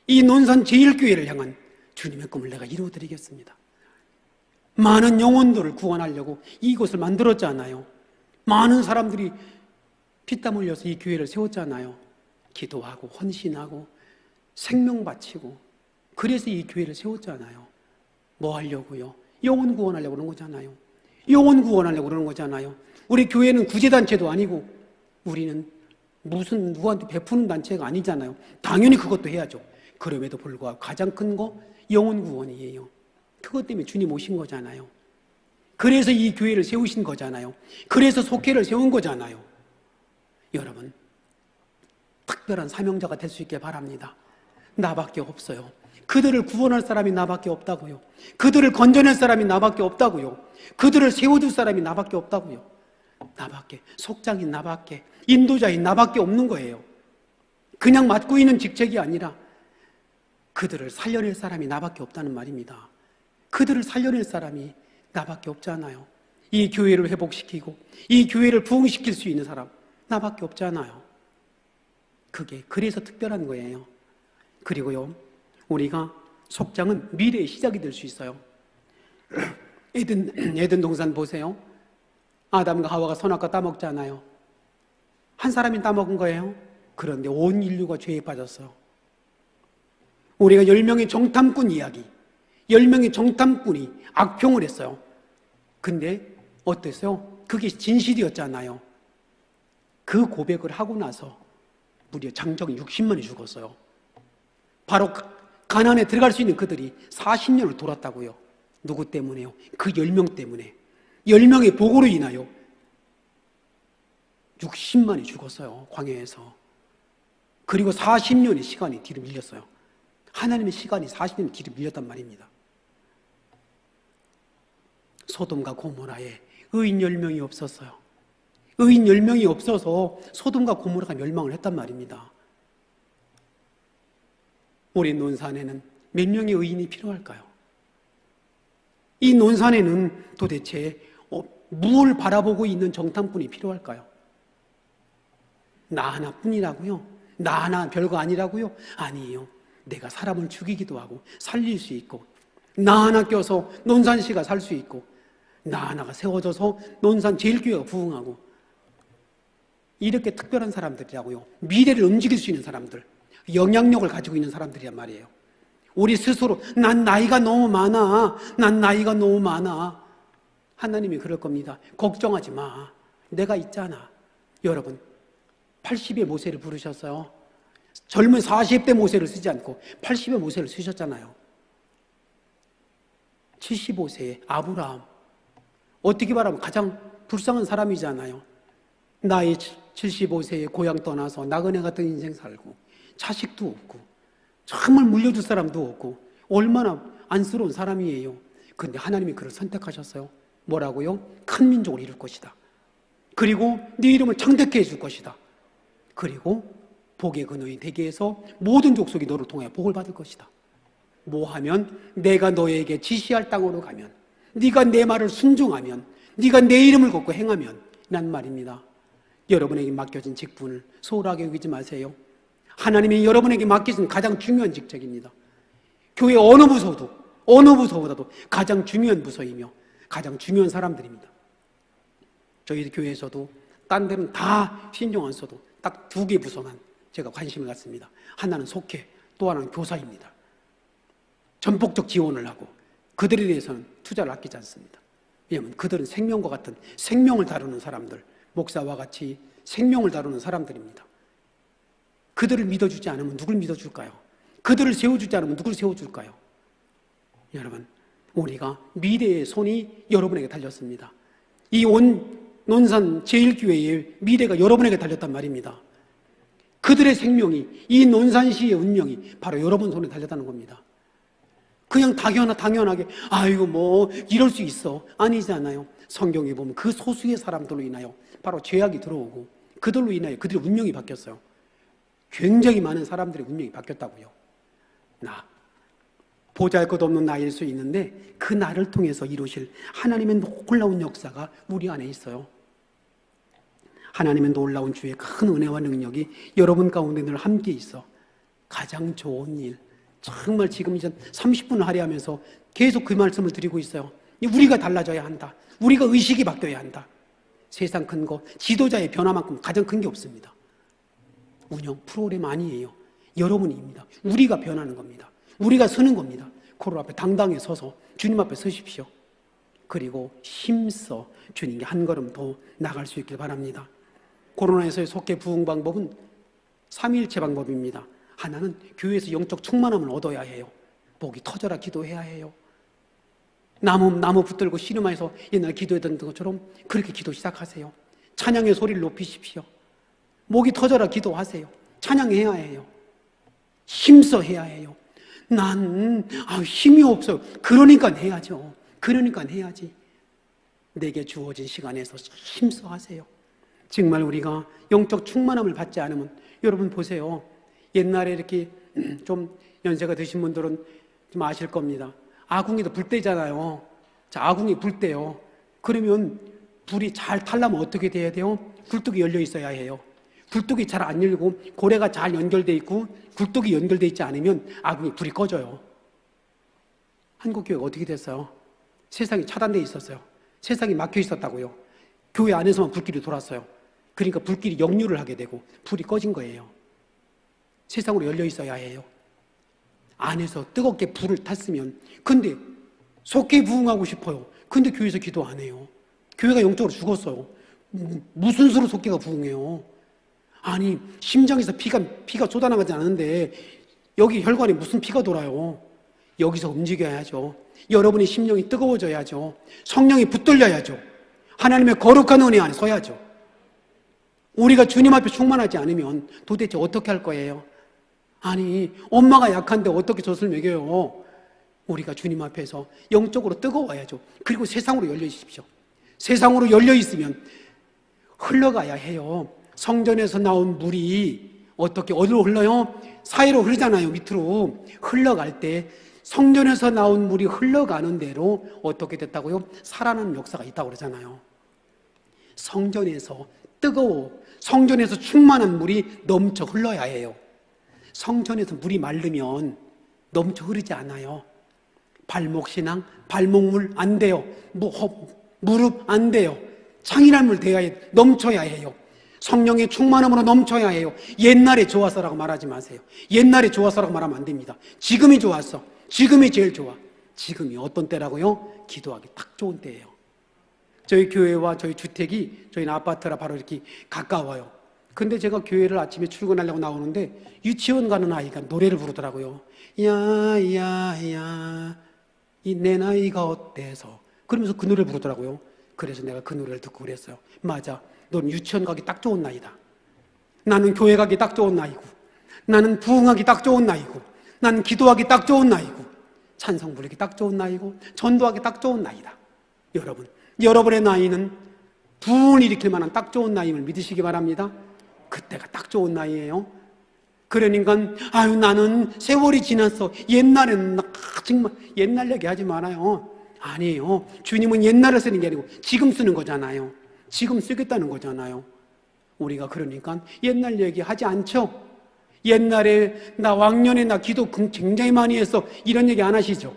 이 논산 제일교회를 향한 주님의 꿈을 내가 이루어드리겠습니다. 많은 영혼들을 구원하려고 이곳을 만들었잖아요. 많은 사람들이 피땀 흘려서 이 교회를 세웠잖아요. 기도하고 헌신하고 생명 바치고 그래서 이 교회를 세웠잖아요. 뭐 하려고요? 영혼 구원하려고 그러는 거잖아요. 영혼 구원하려고 그러는 거잖아요. 우리 교회는 구제단체도 아니고 우리는 무슨 누구한테 베푸는 단체가 아니잖아요. 당연히 그것도 해야죠. 그럼에도 불구하고 가장 큰 거 영혼 구원이에요. 그것 때문에 주님 오신 거잖아요. 그래서 이 교회를 세우신 거잖아요. 그래서 속회를 세운 거잖아요. 여러분, 특별한 사명자가 될 수 있게 바랍니다. 나밖에 없어요. 그들을 구원할 사람이 나밖에 없다고요. 그들을 건져낼 사람이 나밖에 없다고요. 그들을 세워줄 사람이 나밖에 없다고요. 나밖에, 속장인 나밖에, 인도자인 나밖에 없는 거예요. 그냥 맡고 있는 직책이 아니라 그들을 살려낼 사람이 나밖에 없다는 말입니다. 그들을 살려낼 사람이 나밖에 없잖아요. 이 교회를 회복시키고 이 교회를 부흥시킬 수 있는 사람 나밖에 없잖아요. 그게 그래서 특별한 거예요. 그리고요, 우리가 속장은 미래의 시작이 될 수 있어요. 에덴 동산 보세요. 아담과 하와가 선악과 따먹잖아요. 한 사람이 따먹은 거예요. 그런데 온 인류가 죄에 빠졌어요. 우리가 10명의 정탐꾼 이야기, 10명의 정탐꾼이 악평을 했어요. 근데 어땠어요? 그게 진실이었잖아요. 그 고백을 하고 나서 무려 장정 60만이 죽었어요. 바로 가나안에 들어갈 수 있는 그들이 40년을 돌았다고요. 누구 때문에요? 그 10명 때문에. 10명의 보고로 인하여 60만이 죽었어요. 광야에서. 그리고 40년의 시간이 뒤로 밀렸어요. 하나님의 시간이 40년 뒤로 밀렸단 말입니다. 소돔과 고모라에 의인 10명이 없었어요. 의인 10명이 없어서 소돔과 고모라가 멸망을 했단 말입니다. 우리 논산에는 몇 명의 의인이 필요할까요? 이 논산에는 도대체 무엇을 바라보고 있는 정탐꾼이 필요할까요? 나 하나뿐이라고요? 나 하나 별거 아니라고요? 아니에요. 내가 사람을 죽이기도 하고 살릴 수 있고, 나 하나 껴서 논산시가 살 수 있고, 나 하나가 세워져서 논산 제일교회가 부흥하고, 이렇게 특별한 사람들이라고요. 미래를 움직일 수 있는 사람들, 영향력을 가지고 있는 사람들이란 말이에요. 우리 스스로 난 나이가 너무 많아, 난 나이가 너무 많아. 하나님이 그럴 겁니다. 걱정하지 마, 내가 있잖아. 여러분 80의 모세를 부르셨어요. 젊은 40대 모세를 쓰지 않고 80의 모세를 쓰셨잖아요. 75세의 아브라함, 어떻게 말하면 가장 불쌍한 사람이잖아요. 나이 75세에 고향 떠나서 나그네 같은 인생 살고 자식도 없고 정말 물려줄 사람도 없고 얼마나 안쓰러운 사람이에요. 그런데 하나님이 그를 선택하셨어요. 뭐라고요? 큰 민족을 이룰 것이다. 그리고 네 이름을 창대케 해줄 것이다. 그리고 복의 근원이 되게 해서 모든 족속이 너를 통하여 복을 받을 것이다. 뭐 하면? 내가 너에게 지시할 땅으로 가면, 네가 내 말을 순종하면, 네가 내 이름을 걷고 행하면 란 말입니다. 여러분에게 맡겨진 직분을 소홀하게 여기지 마세요. 하나님이 여러분에게 맡겨진 가장 중요한 직책입니다. 교회 어느 부서보다도 가장 중요한 부서이며 가장 중요한 사람들입니다. 저희 교회에서도 딴 데는 다 신경 안 써도 딱 2개 부서만 제가 관심을 갖습니다. 하나는 속회, 또 하나는 교사입니다. 전폭적 지원을 하고 그들에 대해서는 투자를 아끼지 않습니다. 왜냐하면 그들은 생명과 같은 생명을 다루는 사람들, 목사와 같이 생명을 다루는 사람들입니다. 그들을 믿어주지 않으면 누굴 믿어줄까요? 그들을 세워주지 않으면 누굴 세워줄까요? 여러분, 우리가 미래의 손이 여러분에게 달렸습니다. 이 논산 제일교회의 미래가 여러분에게 달렸단 말입니다. 그들의 생명이, 이 논산시의 운명이 바로 여러분 손에 달렸다는 겁니다. 그냥 당연하게 아이고 뭐 이럴 수 있어, 아니잖아요. 성경에 보면 그 소수의 사람들로 인하여 바로 죄악이 들어오고 그들로 인하여 그들의 운명이 바뀌었어요. 굉장히 많은 사람들의 운명이 바뀌었다고요. 나 보잘것없는 나일 수 있는데 그 나를 통해서 이루실 하나님의 놀라운 역사가 우리 안에 있어요. 하나님의 놀라운 주의 큰 은혜와 능력이 여러분 가운데 늘 함께 있어 가장 좋은 일, 정말 지금 이제 30분을 할애하면서 계속 그 말씀을 드리고 있어요. 우리가 달라져야 한다. 우리가 의식이 바뀌어야 한다. 세상 큰 거, 지도자의 변화만큼 가장 큰 게 없습니다. 운영 프로그램 아니에요. 여러분입니다. 우리가 변하는 겁니다. 우리가 서는 겁니다. 코로 앞에 당당히 서서 주님 앞에 서십시오. 그리고 힘써 주님께 한 걸음 더 나갈 수 있길 바랍니다. 코로나에서의 속해 부흥 방법은 삼위일체 방법입니다. 하나는 교회에서 영적 충만함을 얻어야 해요. 목이 터져라 기도해야 해요. 나무 붙들고 씨름해서 옛날에 기도했던 것처럼 그렇게 기도 시작하세요. 찬양의 소리를 높이십시오. 목이 터져라 기도하세요. 찬양해야 해요. 힘써 해야 해요. 난 힘이 없어요. 그러니까 해야죠. 그러니까 해야지. 내게 주어진 시간에서 힘써 하세요. 정말 우리가 영적 충만함을 받지 않으면, 여러분 보세요. 옛날에 이렇게 좀 연세가 드신 분들은 좀 아실 겁니다. 아궁이도 불 때잖아요. 자, 아궁이 불 때요. 그러면 불이 잘 타려면 어떻게 돼야 돼요? 굴뚝이 열려 있어야 해요. 굴뚝이 잘 안 열리고 고래가 잘 연결돼 있고 굴뚝이 연결돼 있지 않으면 아궁이 불이 꺼져요. 한국교회가 어떻게 됐어요? 세상이 차단돼 있었어요. 세상이 막혀 있었다고요. 교회 안에서만 불길이 돌았어요. 그러니까 불길이 역류를 하게 되고 불이 꺼진 거예요. 세상으로 열려 있어야 해요. 안에서 뜨겁게 불을 탔으면. 근데 속히 부흥하고 싶어요. 근데 교회에서 기도 안 해요. 교회가 영적으로 죽었어요. 무슨 수로 속기가 부흥해요? 아니, 심장에서 피가 쏟아나가지 않는데 여기 혈관에 무슨 피가 돌아요? 여기서 움직여야죠. 여러분의 심령이 뜨거워져야죠. 성령이 붙들려야죠. 하나님의 거룩한 은혜 안에 서야죠. 우리가 주님 앞에 충만하지 않으면 도대체 어떻게 할 거예요? 아니, 엄마가 약한데 어떻게 젖을 먹여요? 우리가 주님 앞에서 영적으로 뜨거워야죠. 그리고 세상으로 열려 있십시오. 세상으로 열려 있으면 흘러가야 해요. 성전에서 나온 물이 어디로 흘러요? 사이로 흐르잖아요. 밑으로 흘러갈 때 성전에서 나온 물이 흘러가는 대로 어떻게 됐다고요? 살아나는 역사가 있다고 그러잖아요. 성전에서 성전에서 충만한 물이 넘쳐 흘러야 해요. 성전에서 물이 마르면 넘쳐 흐르지 않아요. 발목신앙, 발목물 안 돼요. 무릎 안 돼요. 창이란 물 넘쳐야 해요. 성령의 충만함으로 넘쳐야 해요. 옛날에 좋아서라고 말하지 마세요. 옛날에 좋아서라고 말하면 안 됩니다. 지금이 좋았어. 지금이 제일 좋아. 지금이 어떤 때라고요? 기도하기 딱 좋은 때예요. 저희 교회와 저희 주택이 저희는 아파트라 바로 이렇게 가까워요. 근데 제가 교회를 아침에 출근하려고 나오는데 유치원 가는 아이가 노래를 부르더라고요. 야야야 이 내 나이가 어때서 그러면서 그 노래를 부르더라고요. 그래서 내가 그 노래를 듣고 그랬어요. 맞아, 넌 유치원 가기 딱 좋은 나이다. 나는 교회 가기 딱 좋은 나이고, 나는 부흥하기 딱 좋은 나이고, 나는 기도하기 딱 좋은 나이고, 찬송 부르기 딱 좋은 나이고, 전도하기 딱 좋은 나이다. 여러분의 나이는 부흥을 일으킬 만한 딱 좋은 나이임을 믿으시기 바랍니다. 그때가 딱 좋은 나이예요. 그러니까 나는 세월이 지났어. 옛날에는 정말 옛날 얘기하지 말아요. 아니에요. 주님은 옛날을 쓰는 게 아니고 지금 쓰는 거잖아요. 지금 쓰겠다는 거잖아요. 우리가 그러니까 옛날 얘기하지 않죠. 옛날에 나 왕년에 나 기도 굉장히 많이 했어. 이런 얘기 안 하시죠.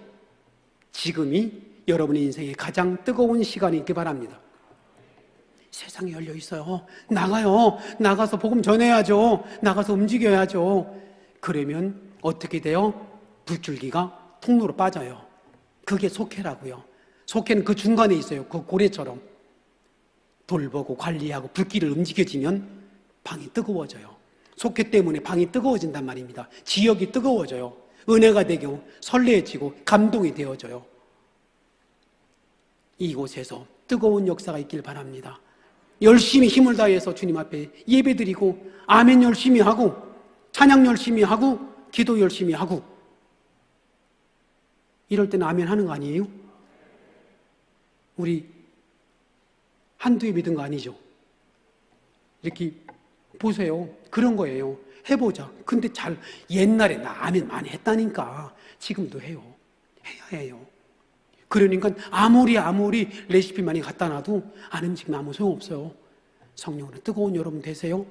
지금이 여러분의 인생의 가장 뜨거운 시간이 있기 바랍니다. 세상이 열려 있어요. 나가요. 나가서 복음 전해야죠. 나가서 움직여야죠. 그러면 어떻게 돼요? 불줄기가 통로로 빠져요. 그게 속회라고요. 속회는 그 중간에 있어요. 그 고래처럼 돌보고 관리하고 불길을 움직여지면 방이 뜨거워져요. 속회 때문에 방이 뜨거워진단 말입니다. 지역이 뜨거워져요. 은혜가 되고 설레지고 감동이 되어져요. 이곳에서 뜨거운 역사가 있길 바랍니다. 열심히 힘을 다해서 주님 앞에 예배드리고 아멘 열심히 하고 찬양 열심히 하고 기도 열심히 하고 이럴 때는 아멘 하는 거 아니에요? 우리 한두 해 믿은 거 아니죠? 이렇게 보세요. 그런 거예요. 해보자. 근데 옛날에 나 아멘 많이 했다니까 지금도 해요. 해야 해요. 그러니까 아무리 레시피 많이 갖다 놔도 안 움직이면 아무 소용없어요. 성령으로 뜨거운 여러분 되세요.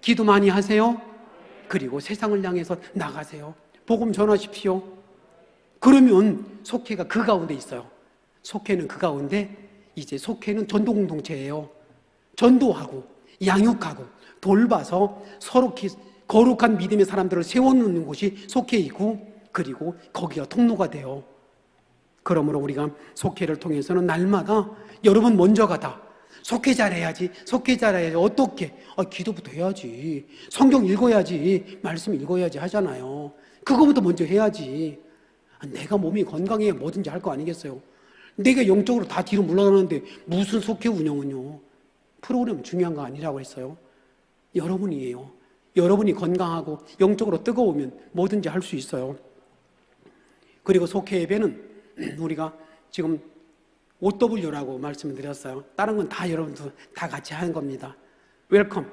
기도 많이 하세요. 그리고 세상을 향해서 나가세요. 복음 전하십시오. 그러면 속회가 그 가운데 있어요. 속회는 그 가운데 이제 속회는 전도 공동체예요. 전도하고 양육하고 돌봐서 서로 거룩한 믿음의 사람들을 세워놓는 곳이 속회이고 그리고 거기가 통로가 돼요. 그러므로 우리가 속회를 통해서는 날마다 여러분 먼저 가다. 속회 잘해야지. 속회 잘해야지. 어떻게? 기도부터 해야지. 성경 읽어야지. 말씀 읽어야지 하잖아요. 그거부터 먼저 해야지. 내가 몸이 건강해야 뭐든지 할 거 아니겠어요? 내가 영적으로 다 뒤로 물러나는데 무슨 속회 운영은요? 프로그램 중요한 거 아니라고 했어요. 여러분이에요. 여러분이 건강하고 영적으로 뜨거우면 뭐든지 할 수 있어요. 그리고 속회 예배는 우리가 지금 OW라고 말씀을 드렸어요. 다른 건 다 여러분도 다 같이 하는 겁니다. 웰컴,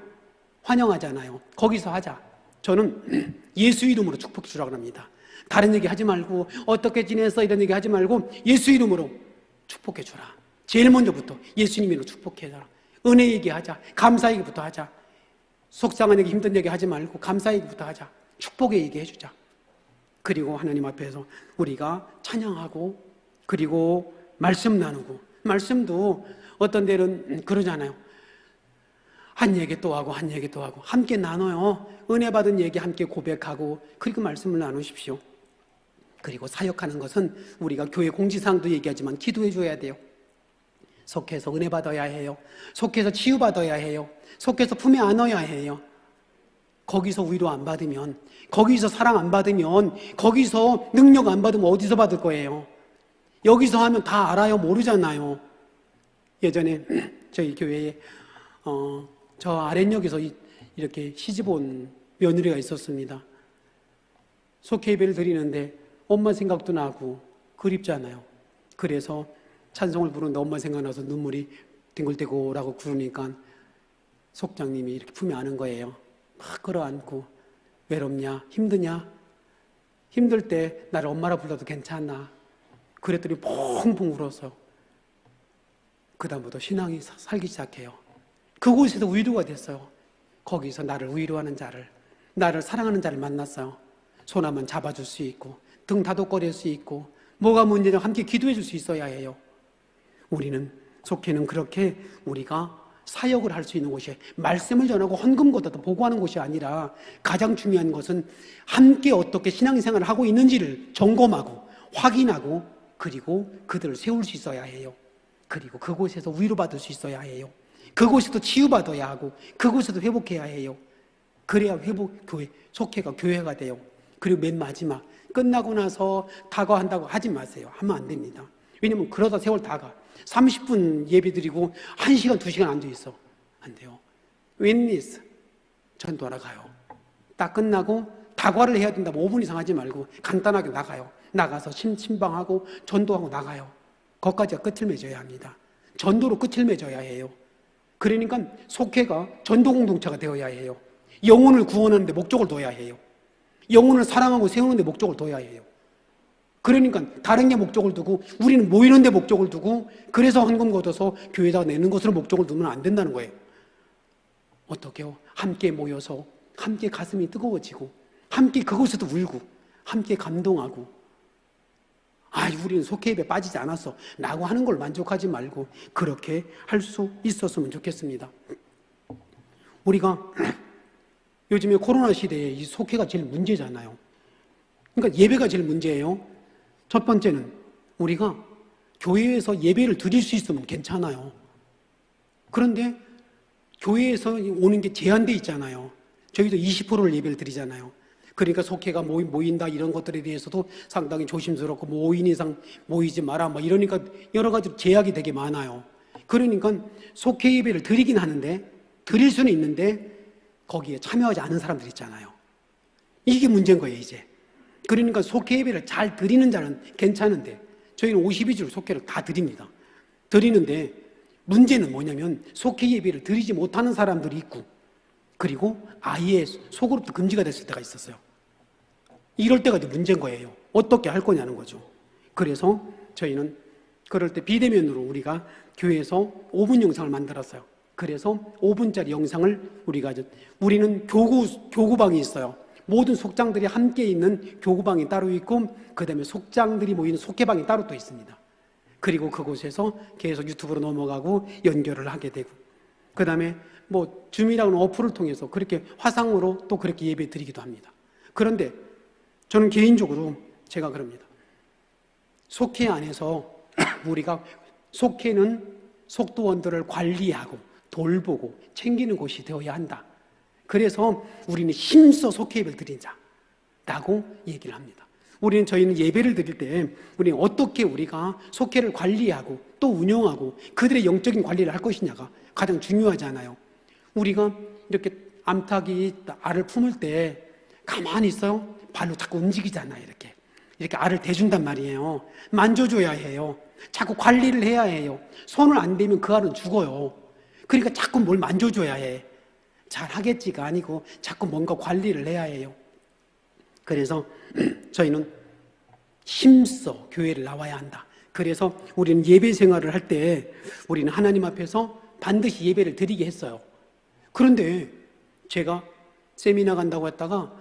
환영하잖아요. 거기서 하자. 저는 예수 이름으로 축복 주라고 합니다. 다른 얘기 하지 말고 어떻게 지냈어 이런 얘기 하지 말고 예수 이름으로 축복해 주라. 제일 먼저부터 예수님 이름으로 축복해 주라. 은혜 얘기하자. 감사 얘기부터 하자. 속상한 얘기 힘든 얘기 하지 말고 감사 얘기부터 하자. 축복의 얘기 해주자. 그리고 하나님 앞에서 우리가 찬양하고 그리고 말씀 나누고, 말씀도 어떤 데는 그러잖아요. 한 얘기 또 하고 한 얘기 또 하고 함께 나눠요. 은혜 받은 얘기 함께 고백하고 그리고 말씀을 나누십시오. 그리고 사역하는 것은 우리가 교회 공지사항도 얘기하지만 기도해 줘야 돼요. 속해서 은혜 받아야 해요. 속해서 치유받아야 해요. 속해서 품에 안아야 해요. 거기서 위로 안 받으면, 거기서 사랑 안 받으면, 거기서 능력 안 받으면 어디서 받을 거예요? 여기서 하면 다 알아요? 모르잖아요. 예전에 저희 교회에 저 아랫역에서 이렇게 시집 온 며느리가 있었습니다. 속회 예배를 드리는데 엄마 생각도 나고 그립잖아요. 그래서 찬송을 부르는데 엄마 생각나서 눈물이 뒹굴대고라고 부르니까 속장님이 이렇게 품에 안은 거예요. 막 끌어안고, 외롭냐? 힘드냐? 힘들 때 나를 엄마라 불러도 괜찮나? 그랬더니 펑펑 울어서 그다음부터 신앙이 살기 시작해요. 그곳에서 위로가 됐어요. 거기서 나를 위로하는 자를, 나를 사랑하는 자를 만났어요. 손 한번 잡아줄 수 있고 등 다독거릴 수 있고 뭐가 문제냐 함께 기도해 줄 수 있어야 해요. 우리는 속해는 그렇게 우리가 사역을 할 수 있는 곳이, 말씀을 전하고 헌금 걷어도 보고하는 곳이 아니라 가장 중요한 것은 함께 어떻게 신앙생활을 하고 있는지를 점검하고 확인하고 그리고 그들을 세울 수 있어야 해요. 그리고 그곳에서 위로받을 수 있어야 해요. 그곳에도 치유받아야 하고 그곳에도 회복해야 해요. 그래야 교회, 속회가 교회가 돼요. 그리고 맨 마지막, 끝나고 나서 다과한다고 하지 마세요. 하면 안 됩니다. 왜냐면 그러다 세월 다 가. 30분 예배 드리고 1시간, 2시간 앉아있어. 안 돼요. 웬미스 전도하러 가요. 딱 끝나고 다과를 해야 된다면 5분 이상 하지 말고 간단하게 나가요. 나가서 침방하고 전도하고 나가요. 거기까지가 끝을 맺어야 합니다. 전도로 끝을 맺어야 해요. 그러니까 속회가 전도 공동체가 되어야 해요. 영혼을 구원하는 데 목적을 둬야 해요. 영혼을 사랑하고 세우는 데 목적을 둬야 해요. 그러니까 다른 게 목적을 두고 우리는 모이는 데 목적을 두고 그래서 헌금 걷어서 교회에다가 내는 것으로 목적을 두면 안 된다는 거예요. 어떻게요? 함께 모여서 함께 가슴이 뜨거워지고 함께 그곳에도 울고 함께 감동하고, 우리는 속회 예배 빠지지 않았어 라고 하는 걸 만족하지 말고 그렇게 할 수 있었으면 좋겠습니다. 우리가 요즘에 코로나 시대에 이 속회가 제일 문제잖아요. 그러니까 예배가 제일 문제예요. 첫 번째는 우리가 교회에서 예배를 드릴 수 있으면 괜찮아요. 그런데 교회에서 오는 게 제한돼 있잖아요. 저희도 20%를 예배를 드리잖아요. 그러니까 속회가 모인다 이런 것들에 대해서도 상당히 조심스럽고 5인 이상 모이지 마라 이러니까 여러 가지 제약이 되게 많아요. 그러니까 속회 예배를 드리긴 하는데, 드릴 수는 있는데 거기에 참여하지 않은 사람들 있잖아요. 이게 문제인 거예요 이제. 그러니까 속회 예배를 잘 드리는 자는 괜찮은데 저희는 52주를 속회를 다 드립니다. 드리는데 문제는 뭐냐면 속회 예배를 드리지 못하는 사람들이 있고 그리고 아예 속으로부터 금지가 됐을 때가 있었어요. 이럴 때가 문제인 거예요. 어떻게 할 거냐는 거죠. 그래서 저희는 그럴 때 비대면으로 우리가 교회에서 5분 영상을 만들었어요. 그래서 5분짜리 영상을 우리는 교구방이 있어요. 모든 속장들이 함께 있는 교구방이 따로 있고 그 다음에 속장들이 모이는 속회방이 따로 또 있습니다. 그리고 그곳에서 계속 유튜브로 넘어가고 연결을 하게 되고 그 다음에 줌이라는 어플을 통해서 그렇게 화상으로 또 그렇게 예배 드리기도 합니다. 그런데 저는 개인적으로 제가 그럽니다. 속회 안에서 우리가 속회는 속도원들을 관리하고 돌보고 챙기는 곳이 되어야 한다. 그래서 우리는 힘써 속회 예배를 드린 자라고 얘기를 합니다. 저희는 예배를 드릴 때 우리는 어떻게 우리가 속회를 관리하고 또 운영하고 그들의 영적인 관리를 할 것이냐가 가장 중요하잖아요. 우리가 이렇게 암탉이 알을 품을 때 가만히 있어요? 발로 자꾸 움직이잖아요. 이렇게 알을 대준단 말이에요. 만져줘야 해요. 자꾸 관리를 해야 해요. 손을 안 대면 그 알은 죽어요. 그러니까 자꾸 뭘 만져줘야 해. 잘 하겠지가 아니고 자꾸 뭔가 관리를 해야 해요. 그래서 저희는 힘써 교회를 나와야 한다. 그래서 우리는 예배 생활을 할 때 우리는 하나님 앞에서 반드시 예배를 드리게 했어요. 그런데 제가 세미나 간다고 했다가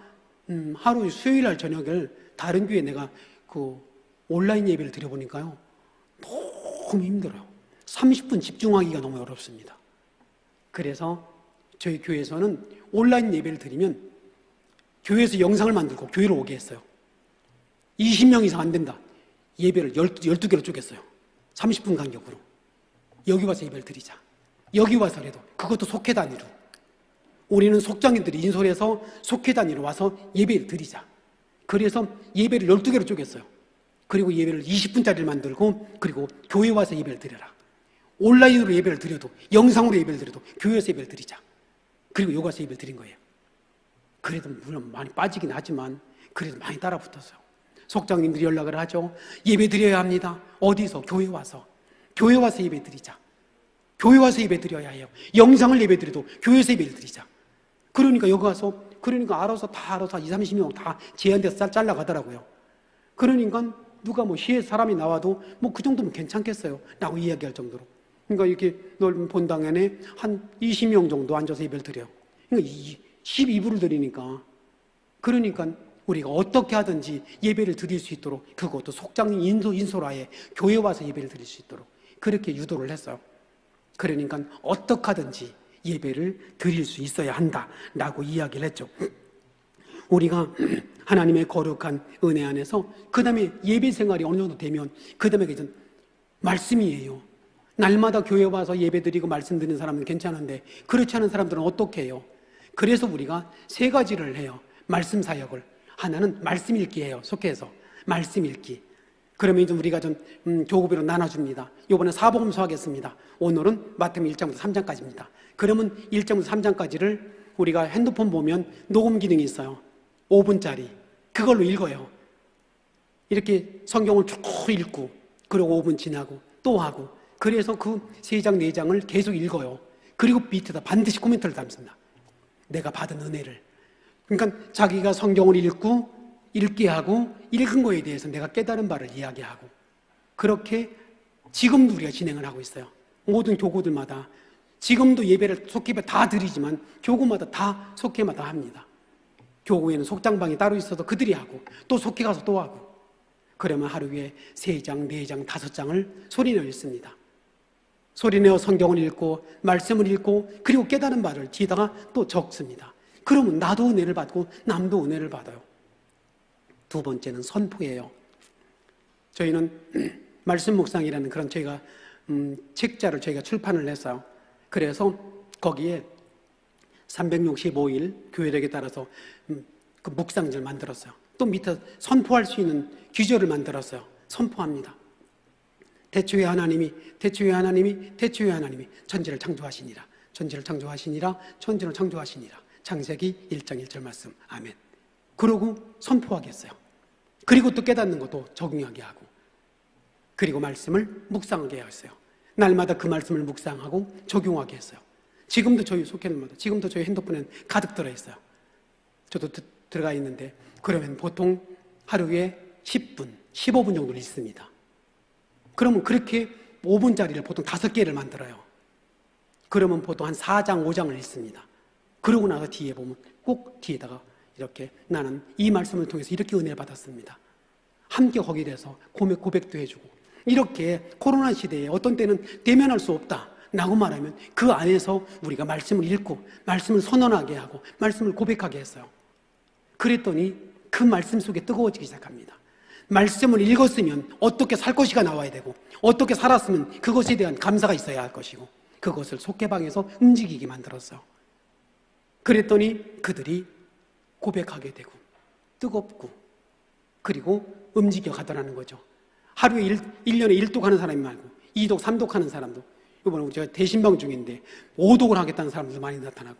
하루 수요일 날 저녁을 다른 교회에 내가 그 온라인 예배를 드려보니까요, 너무 힘들어요. 30분 집중하기가 너무 어렵습니다. 그래서 저희 교회에서는 온라인 예배를 드리면 교회에서 영상을 만들고 교회로 오게 했어요. 20명 이상 안 된다. 예배를 12개로 쪼갰어요. 30분 간격으로. 여기 와서 예배를 드리자. 여기 와서라도, 그것도 속회 단위로. 우리는 속장님들이 인솔해서 속회 단위로 와서 예배를 드리자. 그래서 예배를 12개로 쪼갰어요. 그리고 예배를 20분짜리를 만들고, 그리고 교회 와서 예배를 드려라. 온라인으로 예배를 드려도, 영상으로 예배를 드려도 교회에서 예배를 드리자. 그리고 여기 와서 예배를 드린 거예요. 그래도 물론 많이 빠지긴 하지만 그래도 많이 따라 붙었어요. 속장님들이 연락을 하죠. 예배 드려야 합니다. 어디서? 교회 와서. 교회 와서 예배 드리자. 교회 와서 예배 드려야 해요. 영상을 예배 드려도 교회에서 예배를 드리자. 그러니까 여기 와서, 그러니까 알아서 20, 30명 다 제한돼서 잘라가더라고요. 그러니까 누가 뭐 시에 사람이 나와도 뭐 그 정도면 괜찮겠어요 라고 이야기할 정도로. 그러니까 이렇게 넓은 본당에 한 20명 정도 앉아서 예배를 드려요. 그러니까 12부를 드리니까. 그러니까 우리가 어떻게 하든지 예배를 드릴 수 있도록, 그것도 속장님 인솔하에 교회 와서 예배를 드릴 수 있도록 그렇게 유도를 했어요. 그러니까 어떻게 하든지 예배를 드릴 수 있어야 한다라고 이야기를 했죠. 우리가 하나님의 거룩한 은혜 안에서 그 다음에 예배 생활이 어느 정도 되면 그 다음에 이제 말씀이에요. 날마다 교회 와서 예배 드리고 말씀 드리는 사람은 괜찮은데 그렇지 않은 사람들은 어떻게 해요? 그래서 우리가 3가지를 해요. 말씀 사역을. 하나는 말씀 읽기예요. 속해서 말씀 읽기. 그러면 이제 우리가 좀 교구별로 나눠줍니다. 이번에 사복음서 하겠습니다. 오늘은 마태복음 1장부터 3장까지입니다. 그러면 1장부터 3장까지를 우리가 핸드폰 보면 녹음 기능이 있어요. 5분짜리. 그걸로 읽어요. 이렇게 성경을 쭉 읽고 그리고 5분 지나고 또 하고, 그래서 그 3장 4장을 계속 읽어요. 그리고 밑에다 반드시 코멘트를 담습니다. 내가 받은 은혜를. 그러니까 자기가 성경을 읽고 읽게 하고 읽은 거에 대해서 내가 깨달은 바를 이야기하고, 그렇게 지금도 우리가 진행을 하고 있어요. 모든 교구들마다 지금도 예배를 속회에 다 드리지만 교구마다 다 속회마다 합니다. 교구에는 속장방이 따로 있어서 그들이 하고 또 속회 가서 또 하고, 그러면 하루에 3장, 4장, 5장을 소리내어 읽습니다. 소리내어 성경을 읽고 말씀을 읽고 그리고 깨달은 바를 뒤에다가 또 적습니다. 그러면 나도 은혜를 받고 남도 은혜를 받아요. 2번째는 선포예요. 저희는 말씀 묵상이라는 그런 저희가 책자를 저희가 출판을 했어요. 그래서 거기에 365일 교회력에 따라서 그 묵상지를 만들었어요. 또 밑에 선포할 수 있는 규절을 만들었어요. 선포합니다. 태초에 하나님이 천지를 창조하시니라. 천지를 창조하시니라. 천지를 창조하시니라. 창세기 1장 1절 말씀. 아멘. 그러고 선포하겠어요. 그리고 또 깨닫는 것도 적용하게 하고, 그리고 말씀을 묵상하게 했어요. 날마다 그 말씀을 묵상하고 적용하게 했어요. 지금도 저희 속회는마다, 지금도 저희 핸드폰에는 가득 들어있어요. 저도 들어가 있는데, 그러면 보통 하루에 10분, 15분 정도를 읽습니다. 그러면 그렇게 5분짜리를 보통 5개를 만들어요. 그러면 보통 한 4장, 5장을 읽습니다. 그러고 나서 뒤에 보면 꼭 뒤에다가 이렇게 나는 이 말씀을 통해서 이렇게 은혜를 받았습니다. 함께 거기에 대해서 고백도 해주고, 이렇게 코로나 시대에 어떤 때는 대면할 수 없다 라고 말하면 그 안에서 우리가 말씀을 읽고 말씀을 선언하게 하고 말씀을 고백하게 했어요. 그랬더니 그 말씀 속에 뜨거워지기 시작합니다. 말씀을 읽었으면 어떻게 살 것이가 나와야 되고, 어떻게 살았으면 그것에 대한 감사가 있어야 할 것이고, 그것을 속회방에서 움직이게 만들었어요. 그랬더니 그들이 고백하게 되고 뜨겁고 그리고 움직여 가더라는 거죠. 하루에 1년에 1독 하는 사람이 말고 2독, 3독 하는 사람도, 이번에 제가 대신방 중인데 5독을 하겠다는 사람도 많이 나타나고,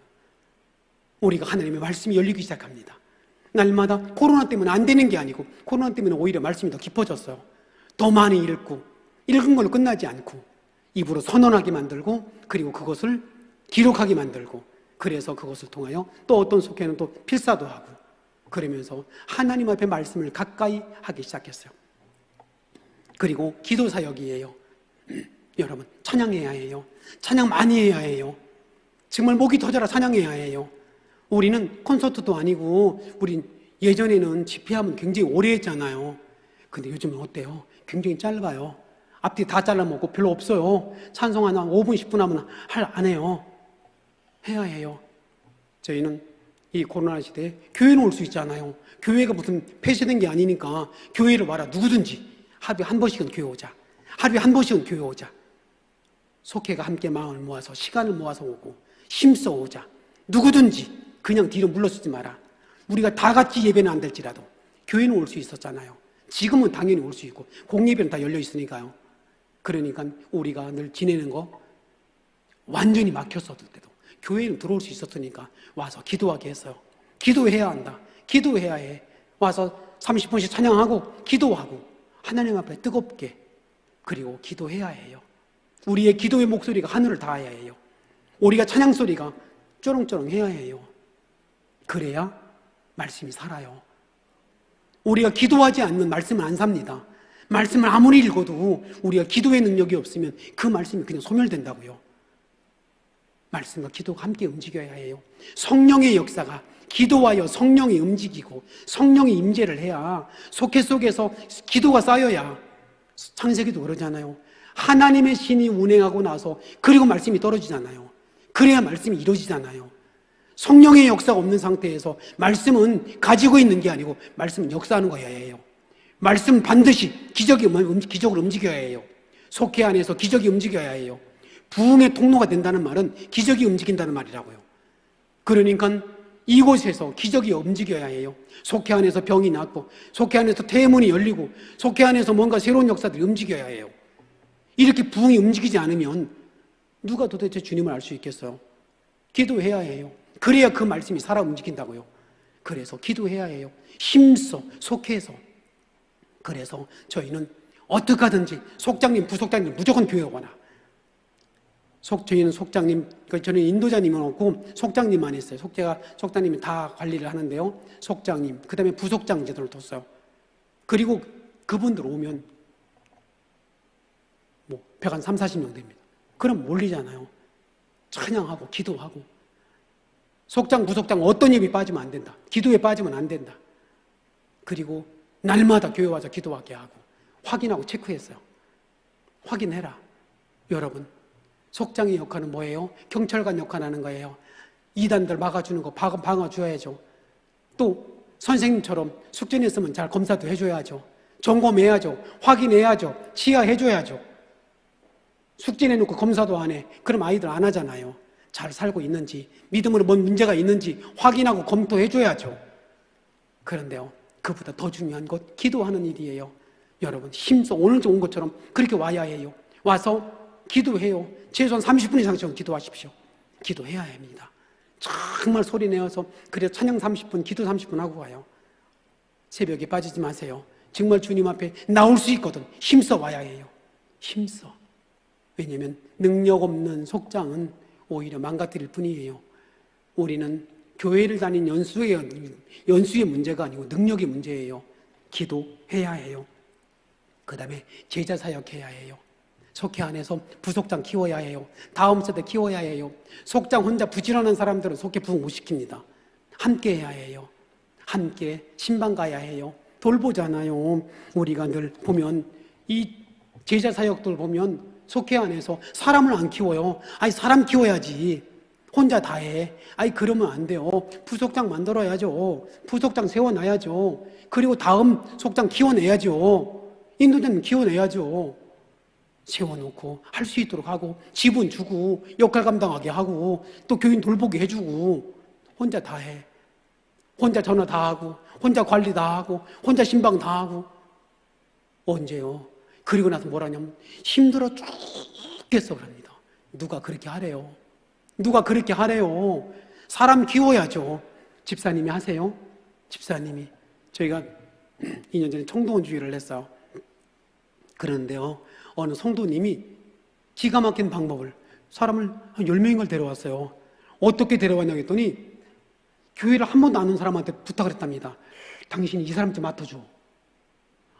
우리가 하나님의 말씀이 열리기 시작합니다. 날마다 코로나 때문에 안 되는 게 아니고 코로나 때문에 오히려 말씀이 더 깊어졌어요. 더 많이 읽고 읽은 걸로 끝나지 않고 입으로 선언하게 만들고, 그리고 그것을 기록하게 만들고, 그래서 그것을 통하여 또 어떤 속회는 또 필사도 하고, 그러면서 하나님 앞에 말씀을 가까이 하기 시작했어요. 그리고 기도 사역이에요. 여러분, 찬양해야 해요. 찬양 많이 해야 해요. 정말 목이 터져라 찬양해야 해요. 우리는 콘서트도 아니고, 우린 예전에는 집회하면 굉장히 오래 했잖아요. 근데 요즘은 어때요? 굉장히 짧아요. 앞뒤 다 잘라먹고 별로 없어요. 찬송 하나 5분, 10분 하면 안 해요. 해야 해요. 저희는 이 코로나 시대에 교회는 올 수 있잖아요. 교회가 무슨 폐쇄된 게 아니니까 교회를 와라. 누구든지 하루에 한 번씩은 교회 오자. 하루에 한 번씩은 교회 오자. 속회가 함께 마음을 모아서 시간을 모아서 오고 힘써 오자. 누구든지 그냥 뒤로 물러서지 마라. 우리가 다 같이 예배는 안 될지라도 교회는 올 수 있었잖아요. 지금은 당연히 올 수 있고 공예배는 다 열려 있으니까요. 그러니까 우리가 늘 지내는 거 완전히 막혔었을 때도 교회는 들어올 수 있었으니까 와서 기도하게 했어요. 기도해야 한다. 기도해야 해. 와서 30분씩 찬양하고 기도하고 하나님 앞에 뜨겁게, 그리고 기도해야 해요. 우리의 기도의 목소리가 하늘을 닿아야 해요. 우리가 찬양 소리가 쪼렁쪼렁 해야 해요. 그래야 말씀이 살아요. 우리가 기도하지 않는 말씀은 안 삽니다. 말씀을 아무리 읽어도 우리가 기도의 능력이 없으면 그 말씀이 그냥 소멸된다고요. 말씀과 기도가 함께 움직여야 해요. 성령의 역사가, 기도하여 성령이 움직이고 성령이 임재를 해야, 속회 속에서 기도가 쌓여야, 창세기도 그러잖아요. 하나님의 신이 운행하고 나서 그리고 말씀이 떨어지잖아요. 그래야 말씀이 이루어지잖아요. 성령의 역사가 없는 상태에서 말씀은 가지고 있는 게 아니고 말씀은 역사하는 거여야 해요. 말씀 반드시 기적으로 움직여야 해요. 속회 안에서 기적이 움직여야 해요. 부흥의 통로가 된다는 말은 기적이 움직인다는 말이라고요. 그러니까 이곳에서 기적이 움직여야 해요. 속회 안에서 병이 낫고, 속회 안에서 대문이 열리고, 속회 안에서 뭔가 새로운 역사들이 움직여야 해요. 이렇게 부흥이 움직이지 않으면 누가 도대체 주님을 알 수 있겠어요? 기도해야 해요. 그래야 그 말씀이 살아 움직인다고요. 그래서 기도해야 해요. 힘써, 속해서. 그래서 저희는 어떻게 하든지 속장님, 부속장님 무조건 교회 오거나, 저희는 속장님, 저는 인도자님은 없고 속장님만 있어요. 속장님이 다 관리를 하는데요. 속장님, 그 다음에 부속장 제도를 뒀어요. 그리고 그분들 오면 뭐 130-40명 됩니다. 그럼 몰리잖아요. 찬양하고 기도하고. 속장, 부속장 어떤 예배 빠지면 안 된다. 기도에 빠지면 안 된다. 그리고 날마다 교회 와서 기도하게 하고 확인하고 체크했어요. 확인해라. 여러분, 속장의 역할은 뭐예요? 경찰관 역할 하는 거예요. 이단들 막아주는 거 방어줘야죠. 또 선생님처럼 숙제 냈으면 잘 검사도 해줘야죠. 점검해야죠. 확인해야죠. 치하해줘야죠. 숙제 내놓고 검사도 안 해. 그럼 아이들 안 하잖아요. 잘 살고 있는지, 믿음으로 뭔 문제가 있는지 확인하고 검토해줘야죠. 그런데요, 그보다 더 중요한 것, 기도하는 일이에요. 여러분, 힘써 오늘도 온 것처럼 그렇게 와야 해요. 와서 기도해요. 최소한 30분 이상씩 기도하십시오. 기도해야 합니다. 정말 소리 내어서, 그래서 찬양 30분, 기도 30분 하고 가요. 새벽에 빠지지 마세요. 정말 주님 앞에 나올 수 있거든. 힘써 와야 해요. 힘써. 왜냐하면 능력 없는 속장은 오히려 망가뜨릴 뿐이에요. 우리는 교회를 다닌 연수의 문제가 아니고 능력의 문제예요. 기도해야 해요. 그 다음에 제자 사역해야 해요. 속회 안에서 부속장 키워야 해요. 다음 세대 키워야 해요. 속장 혼자 부지런한 사람들은 속회 부흥 못 시킵니다. 함께 해야 해요. 함께 신방 가야 해요. 돌보잖아요. 우리가 늘 보면 이 제자 사역들 보면 속회 안에서 사람을 안 키워요. 아니, 사람 키워야지. 혼자 다 해. 아니, 그러면 안 돼요. 부속장 만들어야죠. 부속장 세워놔야죠. 그리고 다음 속장 키워내야죠. 인도자님 키워내야죠. 세워놓고 할 수 있도록 하고, 지분 주고, 역할 감당하게 하고, 또 교인 돌보게 해주고. 혼자 다 해. 혼자 전화 다 하고, 혼자 관리 다 하고, 혼자 신방 다 하고. 언제요? 그리고 나서 뭐라냐면 힘들어 죽겠어 그럽니다. 누가 그렇게 하래요? 누가 그렇게 하래요? 사람 키워야죠. 집사님이 하세요? 집사님이. 저희가 2년 전에 청동원주의를 했어요. 그런데요, 어느 성도님이 기가 막힌 방법을, 사람을 한 10명을 데려왔어요. 어떻게 데려왔냐고 했더니 교회를 한 번도 안 온 사람한테 부탁을 했답니다. 당신이 이 사람 좀 맡아줘.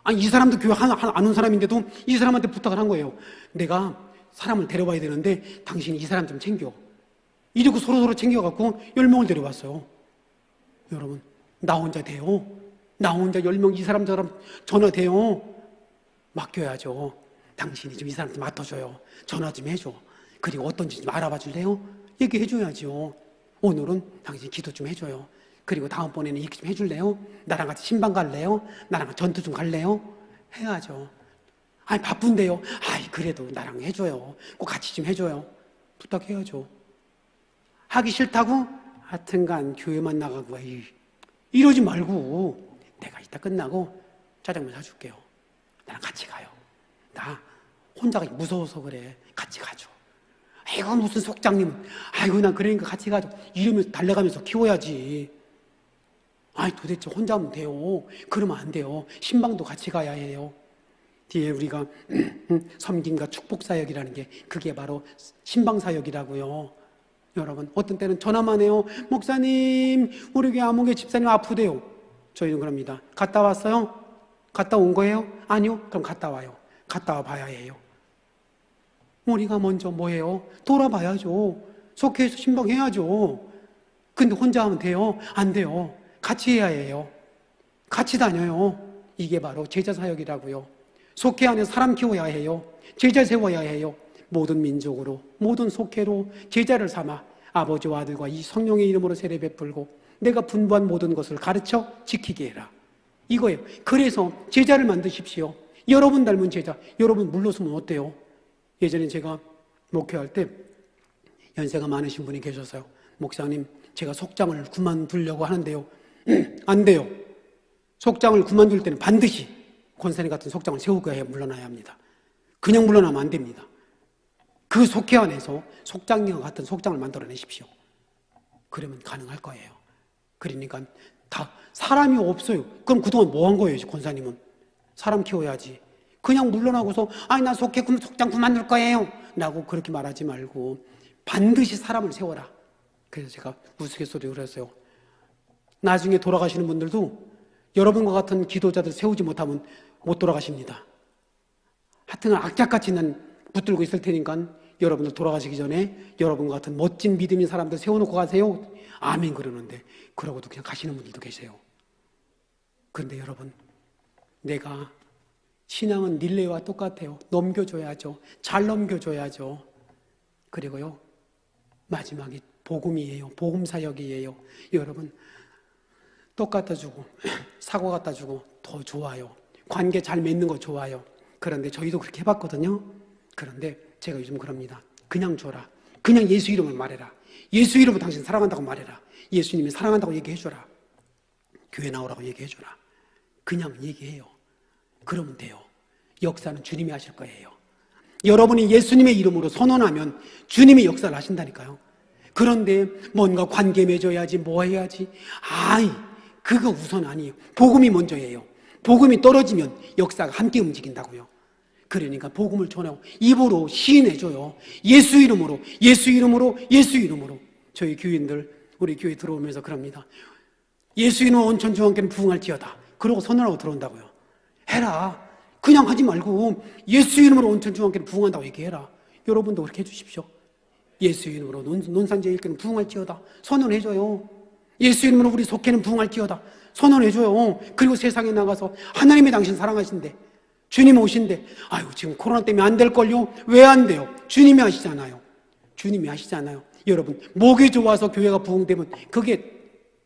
아니, 이 사람도 교회 안 온 사람인데도 이 사람한테 부탁을 한 거예요. 내가 사람을 데려와야 되는데 당신이 이 사람 좀 챙겨. 이러고 서로 챙겨갖고 10명을 데려왔어요. 여러분, 나 혼자 돼요? 나 혼자 10명 이 사람처럼 전화 돼요? 맡겨야죠. 당신이 좀 이 사람 좀 맡아줘요. 전화 좀 해줘. 그리고 어떤지 좀 알아봐 줄래요? 얘기해줘야죠. 오늘은 당신 기도 좀 해줘요. 그리고 다음번에는 이렇게 좀 해줄래요? 나랑 같이 신방 갈래요? 나랑 전투 좀 갈래요? 해야죠. 아니, 바쁜데요. 아이, 그래도 나랑 해줘요. 꼭 같이 좀 해줘요. 부탁해야죠. 하기 싫다고? 하여튼간 교회만 나가고 이러지 말고 내가 이따 끝나고 짜장면 사줄게요. 나랑 같이 가요. 나 혼자 가기 무서워서 그래. 같이 가죠. 아이고, 무슨 속장님은. 아이고, 난 그러니까 같이 가죠. 이러면서 달래가면서 키워야지. 아니, 도대체 혼자 하면 돼요. 그러면 안 돼요. 신방도 같이 가야 해요. 뒤에 우리가 섬김과 축복사역이라는 게 그게 바로 신방사역이라고요. 여러분, 어떤 때는 전화만 해요. 목사님, 우리 교회 아무개 집사님 아프대요. 저희는 그럽니다. 갔다 왔어요? 갔다 온 거예요? 아니요? 그럼 갔다 와요. 갔다 와 봐야 해요. 우리가 먼저 뭐예요? 돌아봐야죠. 속해서 신방해야죠. 근데 혼자 하면 돼요? 안 돼요. 같이 해야 해요. 같이 다녀요. 이게 바로 제자사역이라고요. 속해 안에 사람 키워야 해요. 제자 세워야 해요. 모든 민족으로, 모든 속해로 제자를 삼아 아버지와 아들과 이 성령의 이름으로 세례 베풀고 내가 분부한 모든 것을 가르쳐 지키게 해라. 이거예요. 그래서 제자를 만드십시오. 여러분 닮은 제자. 여러분 물러서면 어때요? 예전에 제가 목회할 때 연세가 많으신 분이 계셨어요. 목사님, 제가 속장을 그만두려고 하는데요. 안 돼요. 속장을 그만둘 때는 반드시 권사님 같은 속장을 세우고 물러나야 합니다. 그냥 물러나면 안 됩니다. 그 속회 안에서 속장님과 같은 속장을 만들어내십시오. 그러면 가능할 거예요. 그러니까 다 사람이 없어요. 그럼 그동안 뭐 한 거예요, 권사님은? 사람 키워야지. 그냥 물러나고서 아니, 나 속장 그만둘 거예요 라고 그렇게 말하지 말고 반드시 사람을 세워라. 그래서 제가 우스갯소리로 그랬어요. 나중에 돌아가시는 분들도 여러분과 같은 기도자들 세우지 못하면 못 돌아가십니다. 하여튼 악착같이 난 붙들고 있을 테니까 여러분들 돌아가시기 전에 여러분과 같은 멋진 믿음인 사람들 세워놓고 가세요. 아멘 그러는데 그러고도 그냥 가시는 분들도 계세요. 그런데 여러분, 내가 신앙은 릴레이와 똑같아요. 넘겨줘야죠. 잘 넘겨줘야죠. 그리고요, 마지막이 복음이에요. 복음사역이에요. 여러분, 떡 갖다 주고 사과 갖다 주고 더 좋아요. 관계 잘 맺는 거 좋아요. 그런데 저희도 그렇게 해봤거든요. 그런데 제가 요즘 그럽니다. 그냥 줘라. 그냥 예수 이름을 말해라. 예수 이름으로 당신 사랑한다고 말해라. 예수님이 사랑한다고 얘기해줘라. 교회 나오라고 얘기해줘라. 그냥 얘기해요. 그러면 돼요. 역사는 주님이 하실 거예요. 여러분이 예수님의 이름으로 선언하면 주님이 역사를 하신다니까요. 그런데 뭔가 관계 맺어야지 뭐 해야지. 그거 우선 아니에요. 복음이 먼저예요. 복음이 떨어지면 역사가 함께 움직인다고요. 그러니까 복음을 전하고 입으로 시인해줘요. 예수 이름으로, 예수 이름으로, 예수 이름으로. 저희 교인들 우리 교회 들어오면서 그럽니다. 예수 이름 온천 중앙교회는 부흥할지어다. 그러고 선언하고 들어온다고요. 해라. 그냥 하지 말고 예수 이름으로 온천 중앙교회는 부흥한다고 얘기해라. 여러분도 그렇게 해주십시오. 예수 이름으로 논산제일교회는 부흥할지어다. 선언해줘요. 예수 이름으로 우리 속회는 부흥할지어다. 선언해줘요. 그리고 세상에 나가서 하나님이 당신 사랑하신대. 주님 오신대. 지금 코로나 때문에 안 될걸요? 왜 안 돼요? 주님이 하시잖아요. 주님이 하시잖아요. 여러분, 목이 좋아서 교회가 부흥되면 그게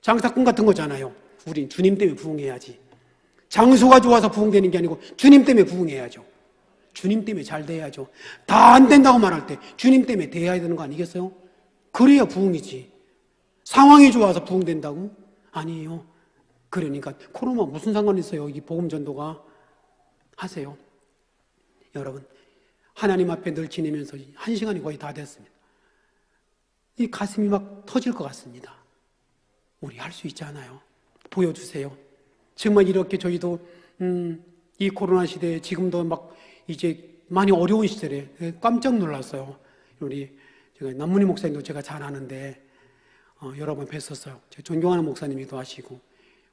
장사꾼 같은 거잖아요. 우린 주님 때문에 부흥해야지. 장소가 좋아서 부흥되는 게 아니고 주님 때문에 부흥해야죠. 주님 때문에 잘 돼야죠. 다 안 된다고 말할 때 주님 때문에 돼야 되는 거 아니겠어요? 그래야 부흥이지. 상황이 좋아서 부흥된다고? 아니에요. 그러니까 코로나 무슨 상관이 있어요? 이 복음 전도가. 하세요. 여러분, 하나님 앞에 늘 지내면서 1시간이 거의 다 됐습니다. 이 가슴이 막 터질 것 같습니다. 우리 할 수 있지 않아요? 보여주세요. 정말 이렇게 저희도 이 코로나 시대에 지금도 막 이제 많이 어려운 시절에 깜짝 놀랐어요. 우리 제가 남문희 목사님도 제가 잘 아는데 여러 번 뵀었어요. 제 존경하는 목사님이기도 하시고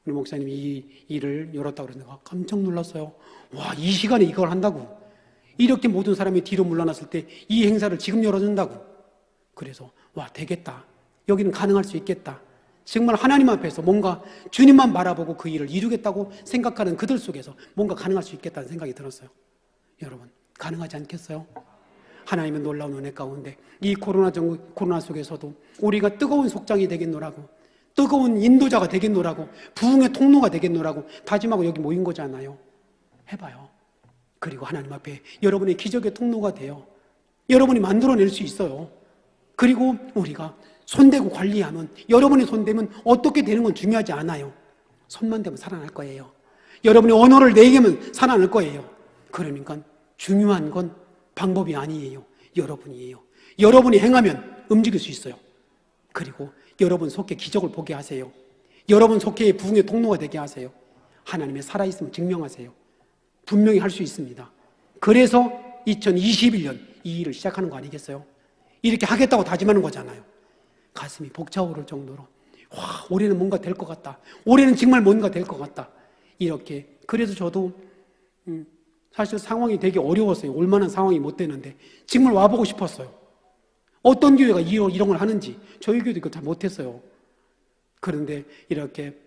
우리 목사님이 이 일을 열었다고 그러는데 깜짝 놀랐어요. 와, 이 시간에 이걸 한다고? 이렇게 모든 사람이 뒤로 물러났을 때 이 행사를 지금 열어준다고? 그래서 와, 되겠다. 여기는 가능할 수 있겠다. 정말 하나님 앞에서 뭔가 주님만 바라보고 그 일을 이루겠다고 생각하는 그들 속에서 뭔가 가능할 수 있겠다는 생각이 들었어요. 여러분, 가능하지 않겠어요? 하나님의 놀라운 은혜 가운데 이 코로나 속에서도 우리가 뜨거운 속장이 되겠노라고, 뜨거운 인도자가 되겠노라고, 부흥의 통로가 되겠노라고 다짐하고 여기 모인 거잖아요. 해봐요. 그리고 하나님 앞에 여러분의 기적의 통로가 돼요. 여러분이 만들어낼 수 있어요. 그리고 우리가 손대고 관리하면, 여러분이 손대면 어떻게 되는 건 중요하지 않아요. 손만 대면 살아날 거예요. 여러분이 언어를 내기면 살아날 거예요. 그러니까 중요한 건 방법이 아니에요. 여러분이에요. 여러분이 행하면 움직일 수 있어요. 그리고 여러분 속에 기적을 보게 하세요. 여러분 속에 부흥의 통로가 되게 하세요. 하나님의 살아있음을 증명하세요. 분명히 할 수 있습니다. 그래서 2021년 이 일을 시작하는 거 아니겠어요? 이렇게 하겠다고 다짐하는 거잖아요. 가슴이 벅차오를 정도로 와, 올해는 뭔가 될 것 같다. 올해는 정말 뭔가 될 것 같다. 이렇게. 그래서 저도 사실 상황이 되게 어려웠어요. 올만한 상황이 못 되는데 정말 와보고 싶었어요. 어떤 교회가 이런 걸 하는지. 저희 교회도 이거 잘 못했어요. 그런데 이렇게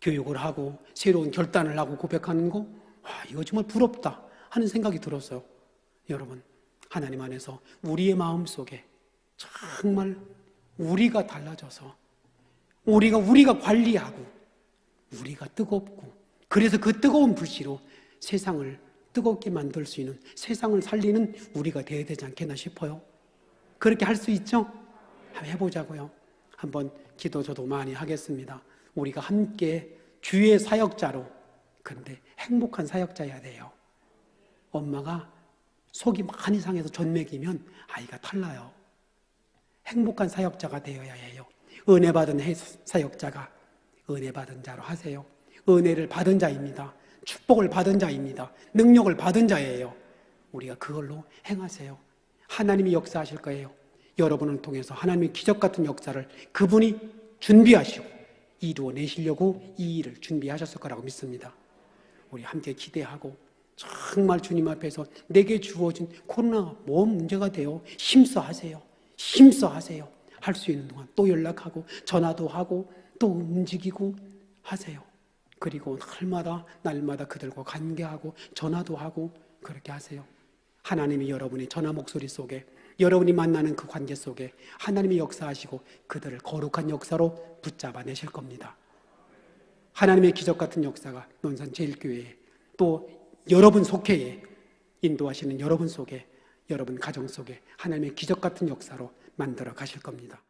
교육을 하고 새로운 결단을 하고 고백하는 거, 와, 이거 정말 부럽다 하는 생각이 들었어요. 여러분, 하나님 안에서 우리의 마음속에 정말 우리가 달라져서 우리가 관리하고 우리가 뜨겁고, 그래서 그 뜨거운 불씨로 세상을 뜨겁게 만들 수 있는, 세상을 살리는 우리가 되어야 되지 않겠나 싶어요. 그렇게 할 수 있죠? 한번 해보자고요. 한번 기도 저도 많이 하겠습니다. 우리가 함께 주의 사역자로, 그런데 행복한 사역자여야 돼요. 엄마가 속이 많이 상해서 전맥이면 아이가 탈나요. 행복한 사역자가 되어야 해요. 은혜 받은 사역자가 은혜 받은 자로 하세요. 은혜를 받은 자입니다. 축복을 받은 자입니다. 능력을 받은 자예요. 우리가 그걸로 행하세요. 하나님이 역사하실 거예요. 여러분을 통해서 하나님의 기적 같은 역사를 그분이 준비하시고 이루어내시려고 이 일을 준비하셨을 거라고 믿습니다. 우리 함께 기대하고 정말 주님 앞에서 내게 주어진 코로나가 뭔 문제가 돼요? 힘써하세요. 힘써하세요. 할 수 있는 동안 또 연락하고 전화도 하고 또 움직이고 하세요. 그리고 날마다 그들과 관계하고 전화도 하고 그렇게 하세요. 하나님이 여러분의 전화 목소리 속에, 여러분이 만나는 그 관계 속에 하나님이 역사하시고 그들을 거룩한 역사로 붙잡아내실 겁니다. 하나님의 기적 같은 역사가 논산제일교회에, 또 여러분 속회에, 인도하시는 여러분 속에, 여러분 가정 속에 하나님의 기적 같은 역사로 만들어 가실 겁니다.